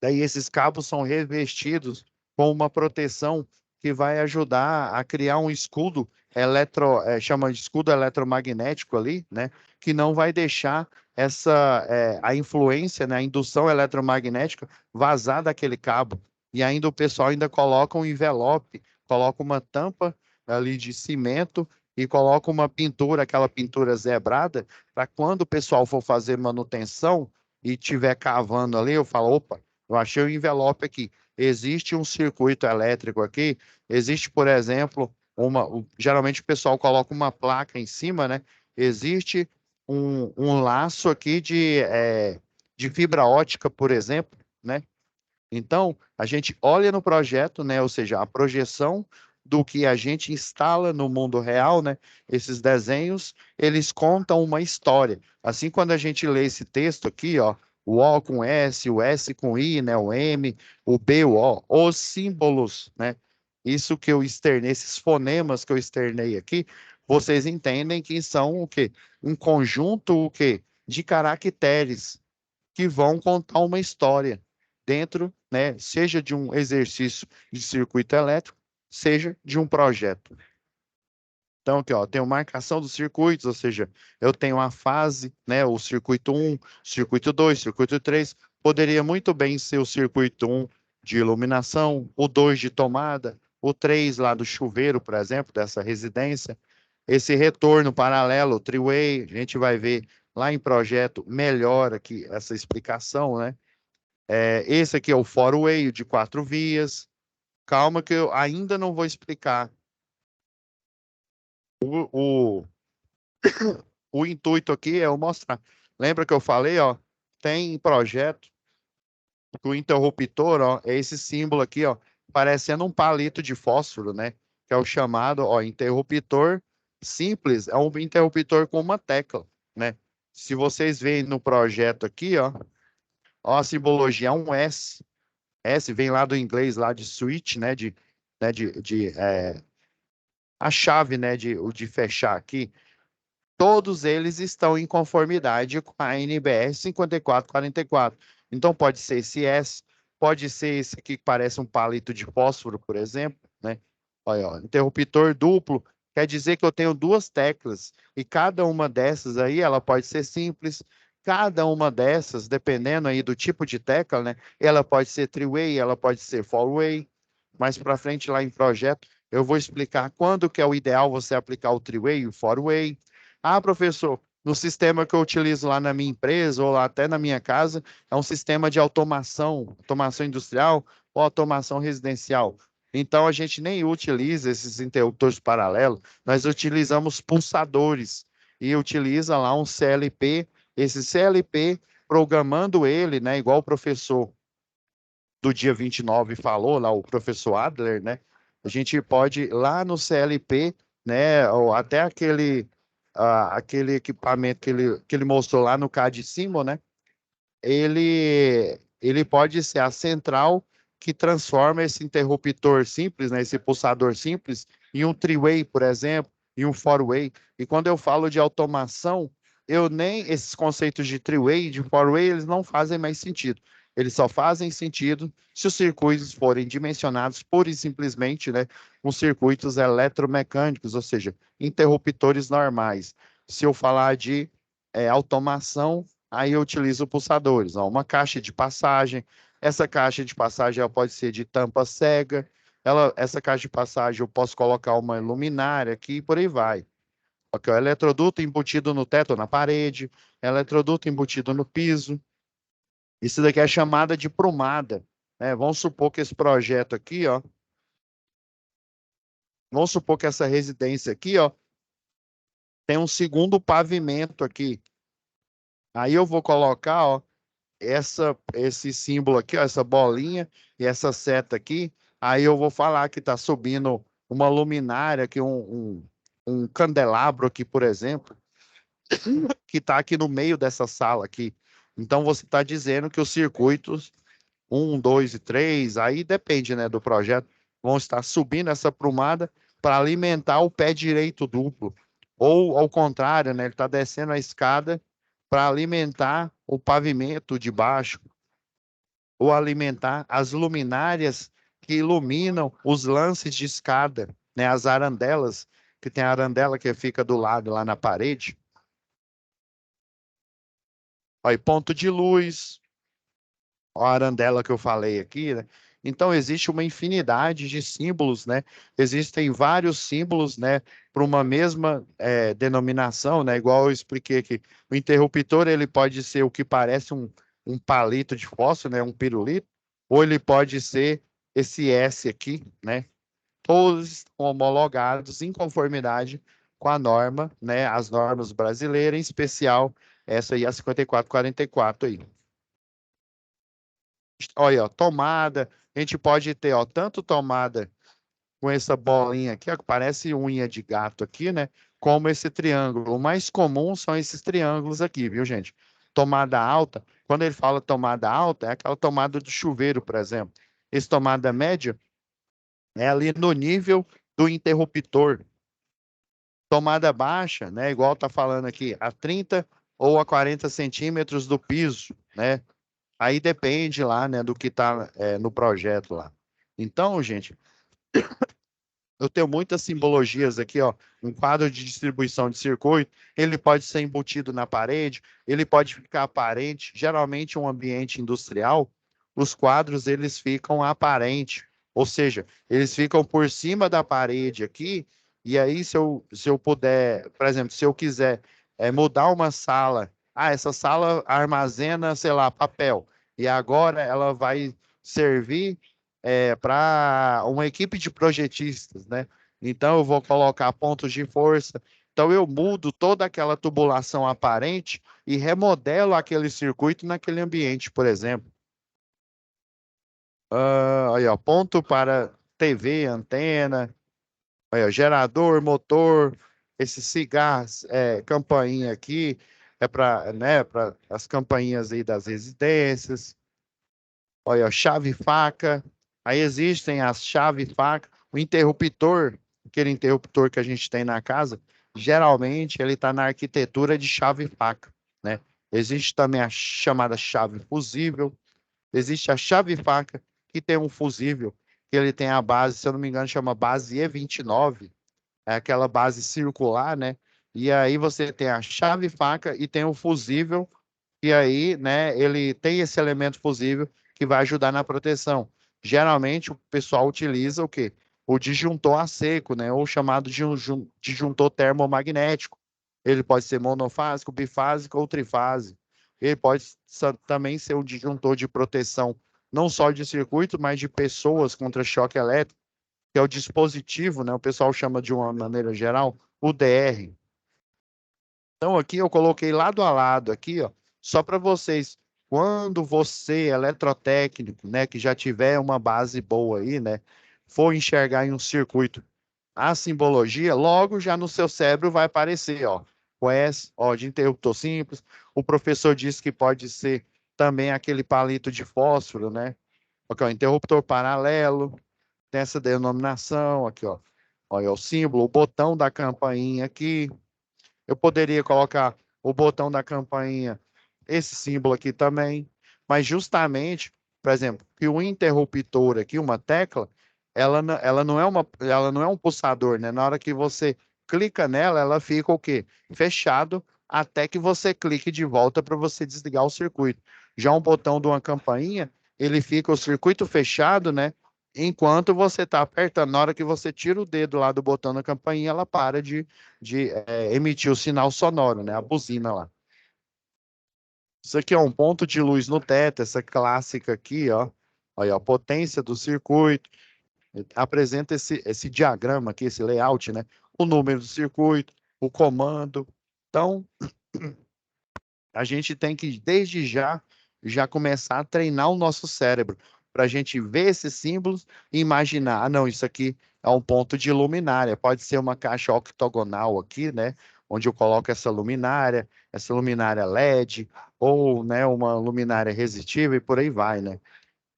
Daí esses cabos são revestidos com uma proteção que vai ajudar a criar um escudo chama de escudo eletromagnético ali, né? Que não vai deixar a influência, né, a indução eletromagnética vazar daquele cabo. E ainda o pessoal ainda coloca um envelope, coloca uma tampa ali de cimento e coloca uma pintura, aquela pintura zebrada, para quando o pessoal for fazer manutenção e tiver cavando ali, eu falo, opa, eu achei o envelope aqui. Existe um circuito elétrico aqui, existe, por exemplo, geralmente o pessoal coloca uma placa em cima, né? Existe um laço aqui de fibra ótica, por exemplo, né? Então, a gente olha no projeto, né? Ou seja, a projeção do que a gente instala no mundo real, né? Esses desenhos, eles contam uma história. Assim, quando a gente lê esse texto aqui, ó, o O com S, o S com I, né? O M, o B, o O, os símbolos, né? Isso que eu externei, esses fonemas que eu externei aqui, vocês entendem que são o quê? Um conjunto, o quê? De caracteres que vão contar uma história dentro, né, seja de um exercício de circuito elétrico, seja de um projeto. Então, aqui, ó, tenho marcação dos circuitos, ou seja, eu tenho a fase, né, o circuito 1, circuito 2, circuito 3, poderia muito bem ser o circuito 1 de iluminação, o 2 de tomada, o 3 lá do chuveiro, por exemplo, dessa residência. Esse retorno paralelo, o three-way, a gente vai ver lá em projeto melhor aqui essa explicação, né? Esse aqui é o four-way, de 4 vias. Calma que eu ainda não vou explicar o intuito aqui é eu mostrar. Lembra que eu falei, ó, tem projeto que o interruptor, ó, é esse símbolo aqui, ó, parecendo um palito de fósforo, né? Que é o chamado, ó, interruptor simples, é um interruptor com uma tecla, né? Se vocês veem no projeto aqui, ó, a simbologia é um S. S vem lá do inglês, lá de switch, né? A chave, né? De fechar aqui. Todos eles estão em conformidade com a NBR 5444. Então, pode ser esse S, pode ser esse aqui que parece um palito de fósforo, por exemplo, né? Olha, ó, interruptor duplo quer dizer que eu tenho duas teclas e cada uma dessas aí, ela pode ser simples. Cada uma dessas, dependendo aí do tipo de tecla, né? Ela pode ser three-way, ela pode ser four-way. Mais para frente lá em projeto, eu vou explicar quando que é o ideal você aplicar o three-way e o four-way. Ah, professor, no sistema que eu utilizo lá na minha empresa ou lá até na minha casa, é um sistema de automação industrial ou automação residencial. Então, a gente nem utiliza esses interruptores paralelos, nós utilizamos pulsadores e utiliza lá um CLP, esse CLP, programando ele, né, igual o professor do dia 29 falou, lá o professor Adler, né, a gente pode ir lá no CLP, né, ou até aquele equipamento que ele mostrou lá no CAD Symbol, né? Ele pode ser a central que transforma esse interruptor simples, né? Esse pulsador simples, em um three-way, por exemplo, em um four-way. E quando eu falo de automação, esses conceitos de three-way, de four-way, eles não fazem mais sentido. Eles só fazem sentido se os circuitos forem dimensionados pura e simplesmente, né, com circuitos eletromecânicos, ou seja, interruptores normais. Se eu falar de automação, aí eu utilizo pulsadores. Ó, uma caixa de passagem. Essa caixa de passagem ela pode ser de tampa cega. Essa caixa de passagem eu posso colocar uma luminária aqui e por aí vai. Okay, o eletroduto embutido no teto ou na parede, eletroduto embutido no piso. Isso daqui é chamada de prumada, né? Vamos supor que esse projeto aqui, ó, vamos supor que essa residência aqui, ó, tem um segundo pavimento aqui. Aí eu vou colocar, ó, esse símbolo aqui, ó, essa bolinha e essa seta aqui. Aí eu vou falar que está subindo uma luminária, aqui, um candelabro aqui, por exemplo, que está aqui no meio dessa sala aqui. Então você está dizendo que os circuitos 1, 2 e 3, aí depende, né, do projeto, vão estar subindo essa prumada para alimentar o pé direito duplo. Ou, ao contrário, né, ele está descendo a escada para alimentar o pavimento de baixo, ou alimentar as luminárias que iluminam os lances de escada, né, as arandelas que tem a arandela que fica do lado lá na parede. Olha, ponto de luz, ó, a arandela que eu falei aqui, né? Então, existe uma infinidade de símbolos, né? Existem vários símbolos, né, para uma mesma denominação, né? Igual eu expliquei aqui. O interruptor, ele pode ser o que parece um palito de fósforo, né? Um pirulito, ou ele pode ser esse S aqui, né? Todos estão homologados em conformidade com a norma, né? As normas brasileiras, em especial essa aí, a 5444 aí. Olha, ó, tomada. A gente pode ter, ó, tanto tomada com essa bolinha aqui, ó, que parece unha de gato aqui, né? Como esse triângulo. O mais comum são esses triângulos aqui, viu, gente? Tomada alta. Quando ele fala tomada alta, é aquela tomada do chuveiro, por exemplo. Esse tomada média é ali no nível do interruptor. Tomada baixa, né? Igual tá falando aqui, a 30 ou a 40 centímetros do piso, né? Aí depende lá, né, do que está no projeto lá. Então, gente, eu tenho muitas simbologias aqui, ó. Um quadro de distribuição de circuito, ele pode ser embutido na parede, ele pode ficar aparente. Geralmente, um ambiente industrial, os quadros eles ficam aparentes, ou seja, eles ficam por cima da parede aqui. E aí, se eu puder, por exemplo, se eu quiser mudar uma sala, essa sala armazena, sei lá, papel, e agora ela vai servir para uma equipe de projetistas, né? Então eu vou colocar pontos de força. Então eu mudo toda aquela tubulação aparente e remodelo aquele circuito naquele ambiente, por exemplo. Aí, ó, ponto para TV, antena, aí, ó, gerador, motor, esses cigarros, campainha aqui, é para, né, para as campainhas aí das residências. Olha, chave faca. Aí existem as chave faca. O interruptor, aquele interruptor que a gente tem na casa, geralmente ele está na arquitetura de chave faca, né? Existe também a chamada chave fusível. Existe a chave faca, que tem um fusível, que ele tem a base, se eu não me engano, chama base E29. É aquela base circular, né? E aí você tem a chave faca e tem o fusível, e aí, né, ele tem esse elemento fusível que vai ajudar na proteção. Geralmente, o pessoal utiliza o quê? O disjuntor a seco, né, ou chamado de um disjuntor termomagnético. Ele pode ser monofásico, bifásico ou trifásico. Ele pode também ser um disjuntor de proteção, não só de circuito, mas de pessoas contra choque elétrico, que é o dispositivo, né, o pessoal chama de uma maneira geral, o DR. Então, aqui eu coloquei lado a lado, aqui, ó, só para vocês, quando você, eletrotécnico, né, que já tiver uma base boa aí, né, for enxergar em um circuito a simbologia, logo já no seu cérebro vai aparecer, ó, QoS, ó, de interruptor simples. O professor disse que pode ser também aquele palito de fósforo, né? Aqui, ó, interruptor paralelo, tem essa denominação, aqui, ó. Olha o símbolo, o botão da campainha aqui. Eu poderia colocar o botão da campainha, esse símbolo aqui também, mas justamente, por exemplo, que o interruptor aqui, uma tecla, ela não é um pulsador, né? Na hora que você clica nela, ela fica o quê? Fechado até que você clique de volta para você desligar o circuito. Já um botão de uma campainha, ele fica o circuito fechado, né? Enquanto você está apertando, na hora que você tira o dedo lá do botão da campainha, ela para de emitir o sinal sonoro, né? A buzina lá. Isso aqui é um ponto de luz no teto, essa clássica aqui, ó. Olha, a potência do circuito. Apresenta esse diagrama aqui, esse layout, né? O número do circuito, o comando. Então, a gente tem que, desde já começar a treinar o nosso cérebro, para a gente ver esses símbolos e imaginar, não, isso aqui é um ponto de luminária, pode ser uma caixa octogonal aqui, né, onde eu coloco essa luminária LED, ou, né, uma luminária resistível e por aí vai, né.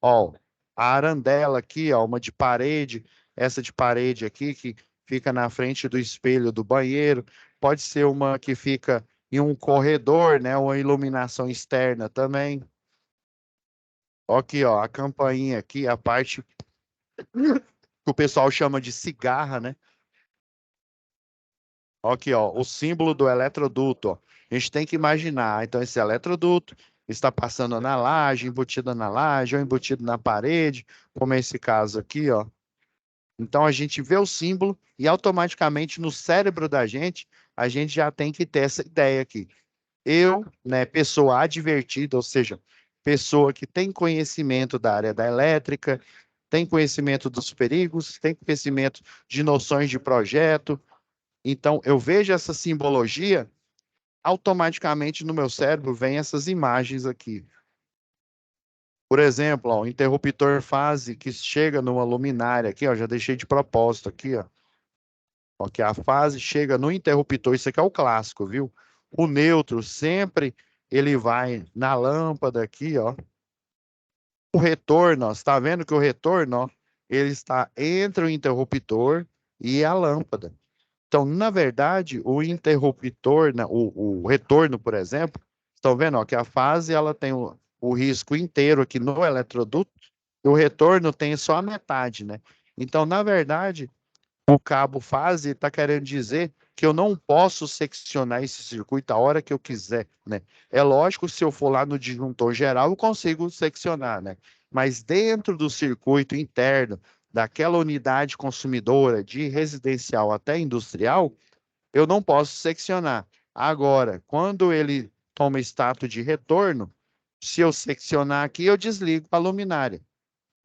Ó, a arandela aqui, ó, uma de parede, essa de parede aqui, que fica na frente do espelho do banheiro, pode ser uma que fica em um corredor, né, uma iluminação externa também. Aqui, ó, a campainha aqui, a parte que o pessoal chama de cigarra, né? Aqui, ó, o símbolo do eletroduto, ó. A gente tem que imaginar, então, esse eletroduto está passando na laje, embutido na laje, ou embutido na parede, como é esse caso aqui, ó. Então, a gente vê o símbolo e, automaticamente, no cérebro da gente, a gente já tem que ter essa ideia aqui. Eu, né, pessoa advertida, ou seja, pessoa que tem conhecimento da área da elétrica, tem conhecimento dos perigos, tem conhecimento de noções de projeto. Então, eu vejo essa simbologia, automaticamente no meu cérebro vem essas imagens aqui. Por exemplo, ó, o interruptor fase que chega numa luminária aqui, ó, já deixei de propósito aqui, ó. Ó, que a fase chega no interruptor, isso aqui é o clássico, viu? O neutro sempre ele vai na lâmpada aqui, ó. O retorno, ó, você tá vendo que o retorno, ó, ele está entre o interruptor e a lâmpada. Então, na verdade, o interruptor, né, o retorno, por exemplo, estão vendo, ó, que a fase ela tem o risco inteiro aqui no eletroduto, e o retorno tem só a metade, né? Então, na verdade, o cabo fase está querendo dizer que eu não posso seccionar esse circuito a hora que eu quiser, né? É lógico, se eu for lá no disjuntor geral, eu consigo seccionar, né? Mas dentro do circuito interno daquela unidade consumidora de residencial até industrial, eu não posso seccionar. Agora, quando ele toma status de retorno, se eu seccionar aqui, eu desligo a luminária,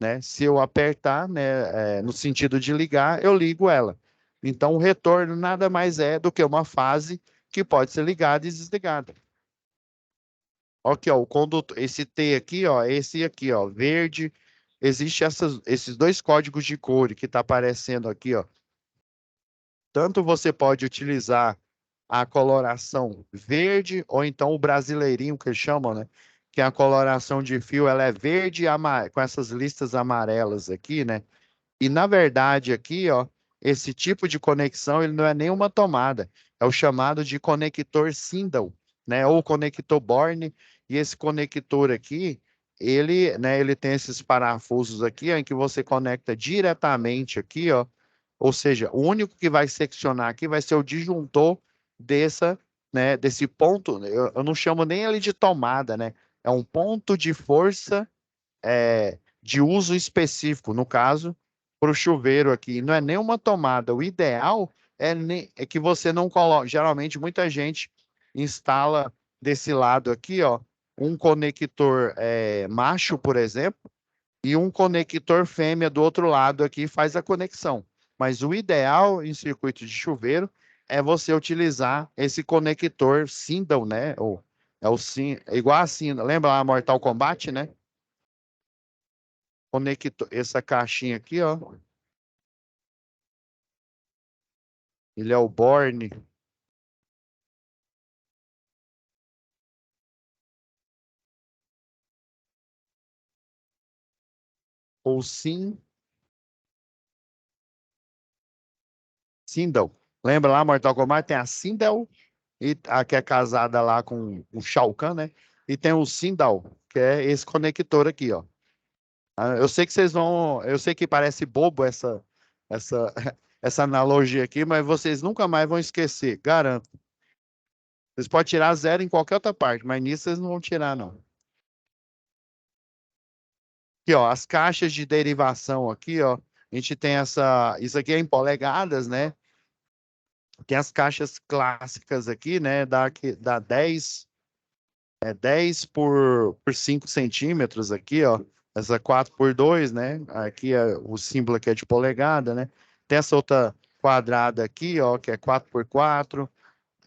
né? Se eu apertar, né, no sentido de ligar, eu ligo ela. Então, o retorno nada mais é do que uma fase que pode ser ligada e desligada. Aqui, ó, o condutor, esse T aqui, ó, esse aqui, ó, verde. Existem esses dois códigos de cor que está aparecendo aqui, ó. Tanto você pode utilizar a coloração verde ou então o brasileirinho que eles chamam, né? Que é a coloração de fio, ela é verde e com essas listas amarelas aqui, né? E na verdade aqui, ó, esse tipo de conexão ele não é nenhuma tomada, é o chamado de conector Sindel, né? Ou conector Born. E esse conector aqui, ele, né? Ele tem esses parafusos aqui, ó, em que você conecta diretamente aqui, ó. Ou seja, o único que vai seccionar aqui vai ser o disjuntor dessa, né? Desse ponto. Eu não chamo nem ele de tomada, né? É um ponto de força de uso específico, no caso, para o chuveiro aqui. Não é nenhuma tomada. O ideal é que você não coloque. Geralmente, muita gente instala desse lado aqui, ó, um conector macho, por exemplo, e um conector fêmea do outro lado aqui faz a conexão. Mas o ideal em circuito de chuveiro é você utilizar esse conector Sindel, né? Ou é igual assim, lembra lá Mortal Kombat, né? Conector, essa caixinha aqui, ó. Ele é o Born. Ou Sindel. Lembra lá, Mortal Kombat? Tem a Sindel, e a que é casada lá com o Shao Kahn, né? E tem o Sindel, que é esse conector aqui, ó. Eu sei que vocês vão. Eu sei que parece bobo essa, essa analogia aqui, mas vocês nunca mais vão esquecer, garanto. Vocês podem tirar zero em qualquer outra parte, mas nisso vocês não vão tirar, não. Aqui, ó, as caixas de derivação aqui, ó. A gente tem isso aqui é em polegadas, né? Tem as caixas clássicas aqui, né? Dá 10 por 5 centímetros aqui, ó. Essa 4 por 2, né? Aqui o símbolo aqui é de polegada, né? Tem essa outra quadrada aqui, ó, que é 4 por 4.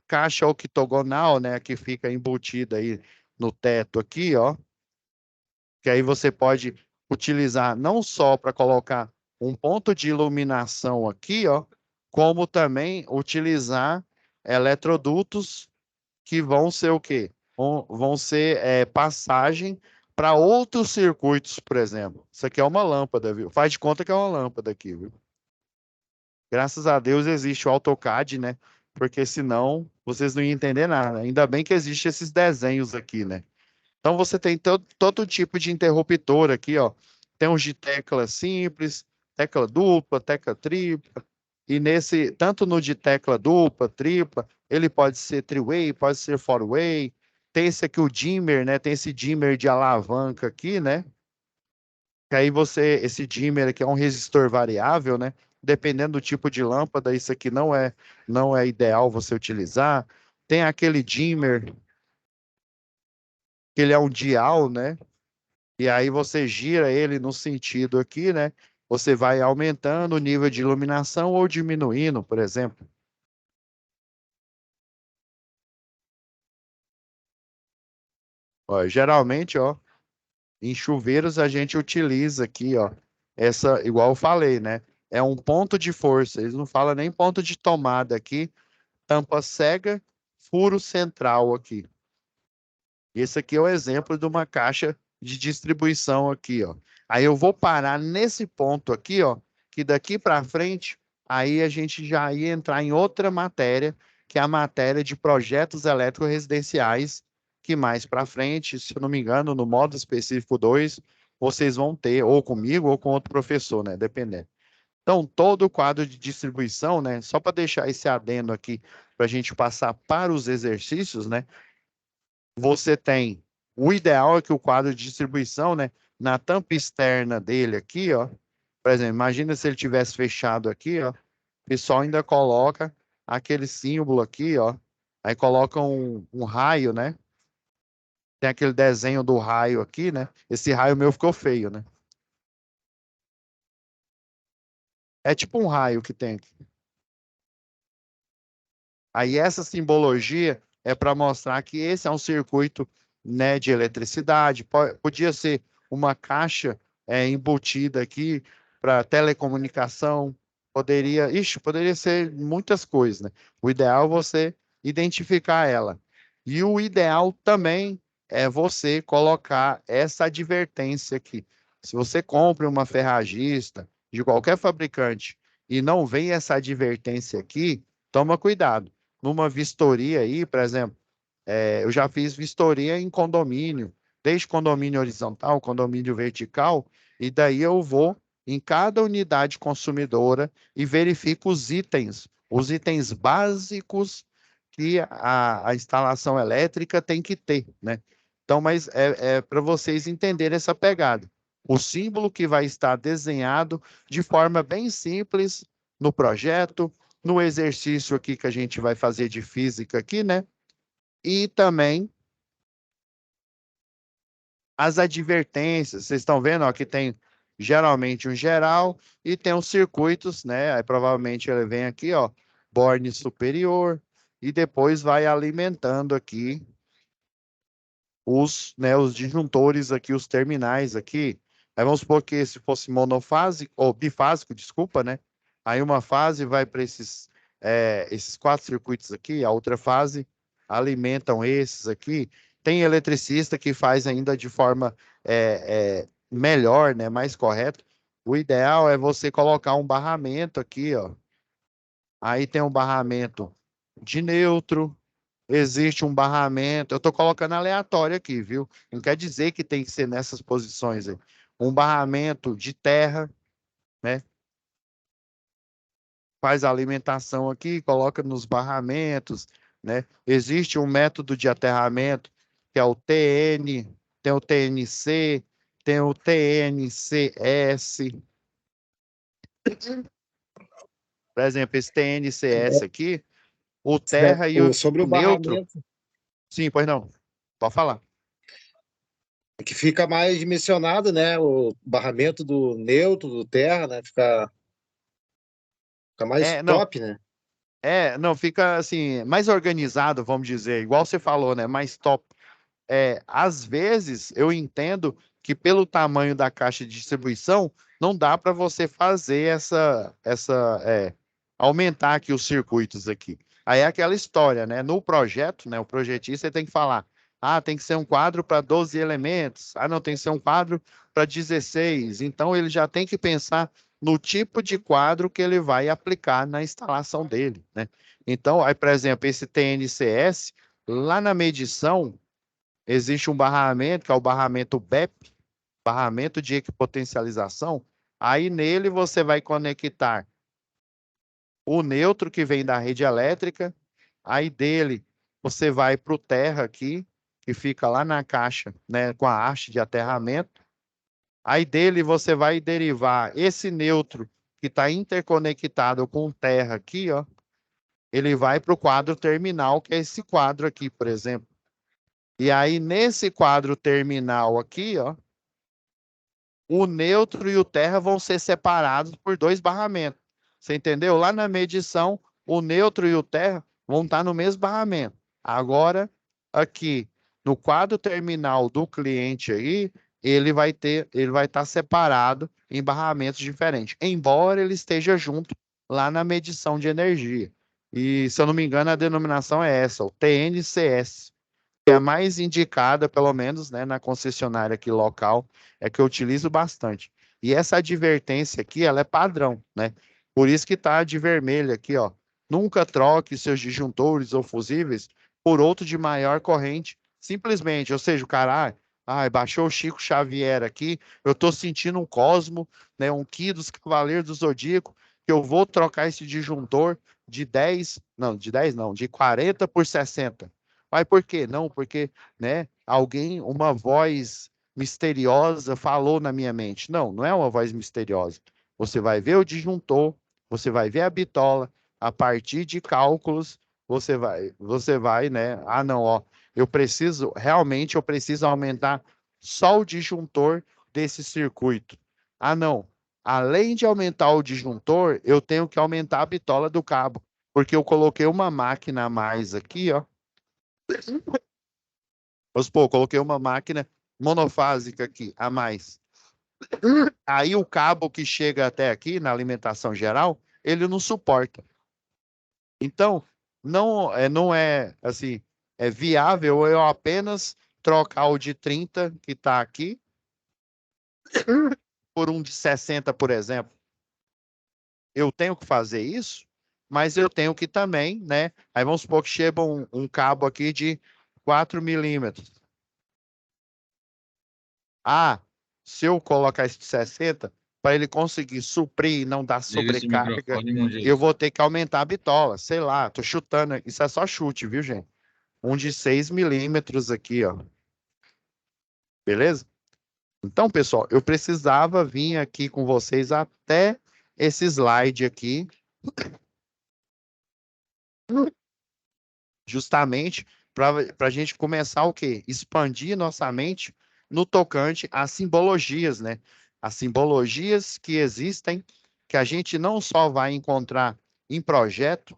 Caixa octogonal, né? Que fica embutida aí no teto aqui, ó. Que aí você pode utilizar não só para colocar um ponto de iluminação aqui, ó, como também utilizar eletrodutos que vão ser o quê? Vão ser passagem para outros circuitos, por exemplo. Isso aqui é uma lâmpada, viu? Faz de conta que é uma lâmpada aqui, viu? Graças a Deus existe o AutoCAD, né? Porque senão vocês não iam entender nada. Ainda bem que existem esses desenhos aqui, né? Então você tem todo tipo de interruptor aqui, ó. Tem uns de tecla simples, tecla dupla, tecla tripla. E tanto no de tecla dupla, tripla, ele pode ser three-way, pode ser four-way. Tem esse aqui, o dimmer, né? Tem esse dimmer de alavanca aqui, né? Que aí esse dimmer aqui é um resistor variável, né? Dependendo do tipo de lâmpada, isso aqui não é ideal você utilizar. Tem aquele dimmer, que ele é um dial, né? E aí você gira ele no sentido aqui, né? Você vai aumentando o nível de iluminação ou diminuindo, por exemplo. Ó, geralmente, ó, em chuveiros a gente utiliza aqui, ó, igual eu falei, né? É um ponto de força. Eles não falam nem ponto de tomada aqui. Tampa cega, furo central aqui. Esse aqui é o exemplo de uma caixa de distribuição aqui, ó. Aí eu vou parar nesse ponto aqui, ó, que daqui para frente, aí a gente já ia entrar em outra matéria, que é a matéria de projetos elétricos residenciais, que mais para frente, se eu não me engano, no módulo específico 2, vocês vão ter, ou comigo ou com outro professor, né, dependendo. Então, todo o quadro de distribuição, né, só para deixar esse adendo aqui, para a gente passar para os exercícios, né, você tem, o ideal é que o quadro de distribuição, né, na tampa externa dele aqui, ó, por exemplo, imagina se ele tivesse fechado aqui, ó, o pessoal ainda coloca aquele símbolo aqui, ó, aí coloca um raio, né, tem aquele desenho do raio aqui, né, esse raio meu ficou feio, né, é tipo um raio que tem aqui. Aí essa simbologia é para mostrar que esse é um circuito, né, de eletricidade. Podia ser uma caixa embutida aqui para telecomunicação. Poderia ser muitas coisas, né? O ideal é você identificar ela. E o ideal também é você colocar essa advertência aqui. Se você compra uma ferragista de qualquer fabricante e não vem essa advertência aqui, toma cuidado numa vistoria aí, por exemplo, eu já fiz vistoria em condomínio, desde condomínio horizontal, condomínio vertical, e daí eu vou em cada unidade consumidora e verifico os itens básicos que a instalação elétrica tem que ter, né? Então, mas é para vocês entenderem essa pegada. O símbolo que vai estar desenhado de forma bem simples no projeto, no exercício aqui que a gente vai fazer de física aqui, né? E também as advertências. Vocês estão vendo, ó, que tem geralmente um geral e tem os circuitos, né? Aí provavelmente ele vem aqui, ó, borne superior e depois vai alimentando aqui os disjuntores aqui, os terminais aqui. Aí vamos supor que se fosse monofásico, ou bifásico, desculpa, né? Aí uma fase vai para esses 4 circuitos aqui, a outra fase alimentam esses aqui. Tem eletricista que faz ainda de forma melhor, né? Mais correto. O ideal é você colocar um barramento aqui, ó. Aí tem um barramento de neutro, existe um barramento. Eu estou colocando aleatório aqui, viu? Não quer dizer que tem que ser nessas posições aí. Um barramento de terra, né? Faz a alimentação aqui, coloca nos barramentos, né? Existe um método de aterramento, que é o TN, tem o TNC, tem o TNCS. Por exemplo, esse TNCS aqui, o terra e o Sobre o neutro. barramento, Sim, pois não. Pode falar. que fica mais dimensionado, né? O barramento do neutro, do terra, né? Fica mais Não, top, né? não, fica assim, mais organizado, vamos dizer, igual você falou, né? Mais top. Às vezes eu entendo que pelo tamanho da caixa de distribuição, não dá para você fazer aumentar aqui os circuitos aqui. Aí é aquela história, né? No projeto, né? O projetista tem que falar, tem que ser um quadro para 12 elementos, não, tem que ser um quadro para 16. Então ele já tem que pensar no tipo de quadro que ele vai aplicar na instalação dele, né? Então, aí, por exemplo, esse TNCS, lá na medição, existe um barramento, que é o barramento BEP, barramento de equipotencialização. Aí nele você vai conectar o neutro que vem da rede elétrica, aí dele você vai para o terra aqui, que fica lá na caixa, né, com a haste de aterramento. Aí dele você vai derivar esse neutro que está interconectado com o terra aqui, ó. Ele vai para o quadro terminal, que é esse quadro aqui, por exemplo. E aí, nesse quadro terminal aqui, ó, o neutro e o terra vão ser separados por 2 barramentos. Você entendeu? Lá na medição, o neutro e o terra vão estar no mesmo barramento. Agora, aqui, no quadro terminal do cliente aí, ele vai estar separado em barramentos diferentes, embora ele esteja junto lá na medição de energia. E, se eu não me engano, a denominação é essa, o TNCS, que é a mais indicada, pelo menos, né, na concessionária aqui local, é que eu utilizo bastante. E essa advertência aqui, ela é padrão, né? Por isso que tá de vermelho aqui, ó. Nunca troque seus disjuntores ou fusíveis por outro de maior corrente, simplesmente. Ou seja, o cara, baixou o Chico Xavier aqui, eu tô sentindo um Cosmo, né, um Ki dos Cavaleiros do Zodíaco, que eu vou trocar esse disjuntor de 10, não, de 10 não, de 40 por 60. Mas por quê? Não, porque, né, alguém, uma voz misteriosa falou na minha mente. Não, não é uma voz misteriosa. Você vai ver o disjuntor, você vai ver a bitola, a partir de cálculos, você vai, né? Ah, não, ó, realmente eu preciso aumentar só o disjuntor desse circuito. Ah, não. Além de aumentar o disjuntor, eu tenho que aumentar a bitola do cabo, porque eu coloquei uma máquina a mais aqui, ó. Vamos supor, coloquei uma máquina monofásica aqui, a mais. Aí o cabo que chega até aqui, na alimentação geral, ele não suporta. Então, não é assim, é viável eu apenas trocar o de 30 que está aqui por um de 60, por exemplo. Eu tenho que fazer isso, mas eu tenho que também, né? Aí vamos supor que chega um cabo aqui de 4 milímetros. Ah, se eu colocar esse de 60, para ele conseguir suprir e não dar sobrecarga, eu vou ter que aumentar a bitola. Sei lá, tô chutando. Isso é só chute, viu, gente? Um de 6 milímetros aqui, ó. Beleza? Então, pessoal, eu precisava vir aqui com vocês até esse slide aqui, justamente para a gente começar o quê? Expandir nossa mente no tocante às simbologias, né? As simbologias que existem, que a gente não só vai encontrar em projeto,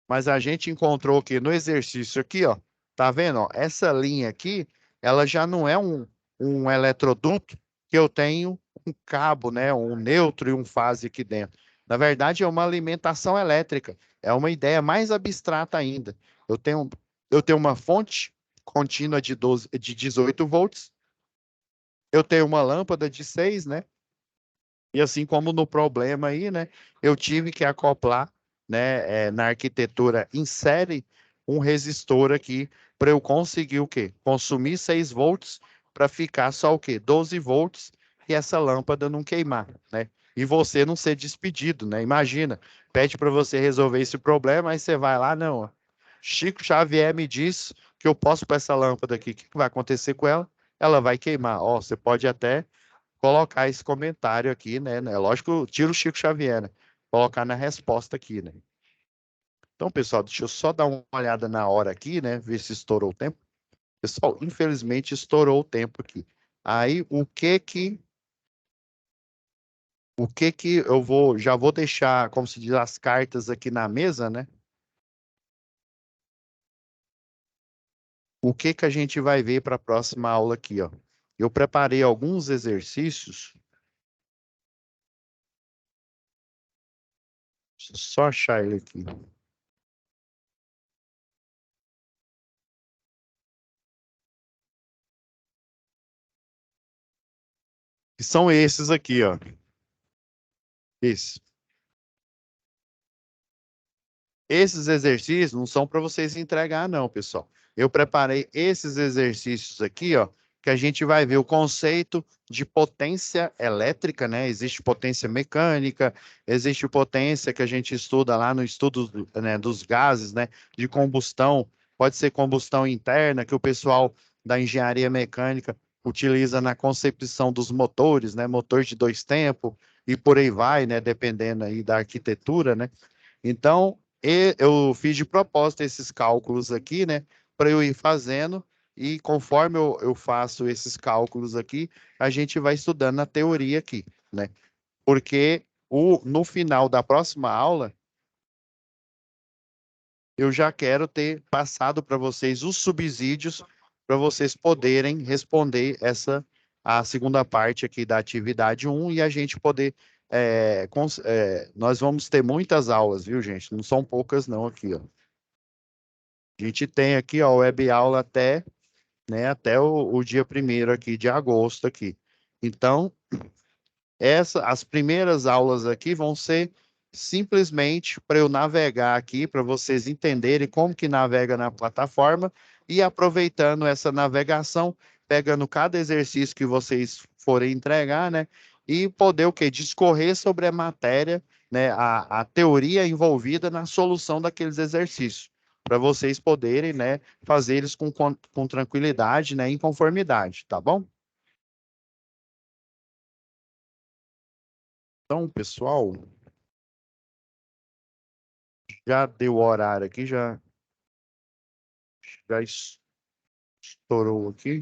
mas a gente encontrou aqui no exercício aqui, ó. Tá vendo? Ó? Essa linha aqui, ela já não é um eletroduto que eu tenho um cabo, né? Um neutro e um fase aqui dentro. Na verdade, é uma alimentação elétrica. É uma ideia mais abstrata ainda. Eu tenho, eu tenho uma fonte contínua de 18 volts. Eu tenho uma lâmpada de 6, né? E assim como no problema aí, né? Eu tive que acoplar, né? Na arquitetura em série, um resistor aqui para eu conseguir o quê? Consumir 6 volts para ficar só o quê? 12 volts e essa lâmpada não queimar, né? E você não ser despedido, né? Imagina, pede para você resolver esse problema, aí você vai lá, não. Ó. Chico Xavier me disse que eu posso pôr essa lâmpada aqui. O que vai acontecer com ela? Ela vai queimar. Ó, você pode até colocar esse comentário aqui, né? Lógico, tira o Chico Xavier, né? Colocar na resposta aqui, né? Então, pessoal, deixa eu só dar uma olhada na hora aqui, né? Ver se estourou o tempo. Pessoal, infelizmente estourou o tempo aqui. Aí, o que que já vou deixar, como se diz, as cartas aqui na mesa, né? O que que a gente vai ver para a próxima aula aqui, ó? Eu preparei alguns exercícios. Deixa eu só achar ele aqui. Que são esses aqui, ó. Isso. Esses exercícios não são para vocês entregar, não, pessoal. Eu preparei esses exercícios aqui, ó, que a gente vai ver o conceito de potência elétrica, né? Existe potência mecânica, existe potência que a gente estuda lá no estudo, né, dos gases, né, de combustão, pode ser combustão interna, que o pessoal da engenharia mecânica utiliza na concepção dos motores, né, motor de 2 tempos, e por aí vai, né, dependendo aí da arquitetura, né? Então, eu fiz de propósito esses cálculos aqui, né, para eu ir fazendo, e conforme eu faço esses cálculos aqui, a gente vai estudando na teoria aqui, né? Porque no final da próxima aula, eu já quero ter passado para vocês os subsídios para vocês poderem responder a segunda parte aqui da atividade 1 e a gente poder nós vamos ter muitas aulas, viu, gente? Não são poucas não aqui, ó. A gente tem aqui, ó, web aula até, né, até o dia 1º aqui de agosto aqui. Então, as primeiras aulas aqui vão ser simplesmente para eu navegar aqui, para vocês entenderem como que navega na plataforma e aproveitando essa navegação, pegando cada exercício que vocês forem entregar, né? E poder o quê? Discorrer sobre a matéria, né? A teoria envolvida na solução daqueles exercícios, para vocês poderem, né, fazer eles com tranquilidade, né, em conformidade, tá bom? Então, pessoal, já deu o horário aqui, já estourou aqui.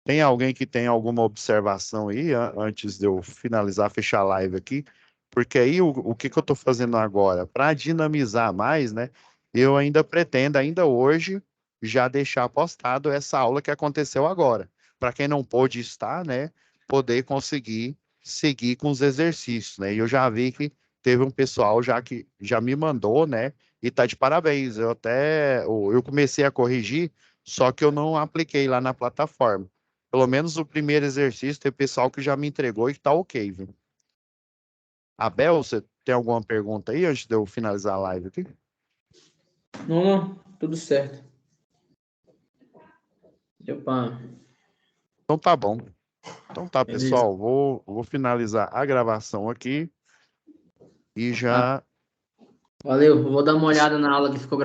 Tem alguém que tem alguma observação aí, antes de eu finalizar, fechar a live aqui? Porque aí o que eu estou fazendo agora? Para dinamizar mais, né? Eu ainda pretendo, ainda hoje, já deixar postado essa aula que aconteceu agora. Para quem não pôde estar, né? Poder conseguir seguir com os exercícios, né? E eu já vi que teve um pessoal já que já me mandou, né? E tá de parabéns. Eu comecei a corrigir, só que eu não apliquei lá na plataforma. Pelo menos o primeiro exercício tem pessoal que já me entregou e tá ok, viu? Abel, você tem alguma pergunta aí antes de eu finalizar a live aqui? Não, tudo certo. Opa, Então tá bom. Então tá, beleza. pessoal, vou finalizar a gravação aqui e já... Valeu, eu vou dar uma olhada na aula que ficou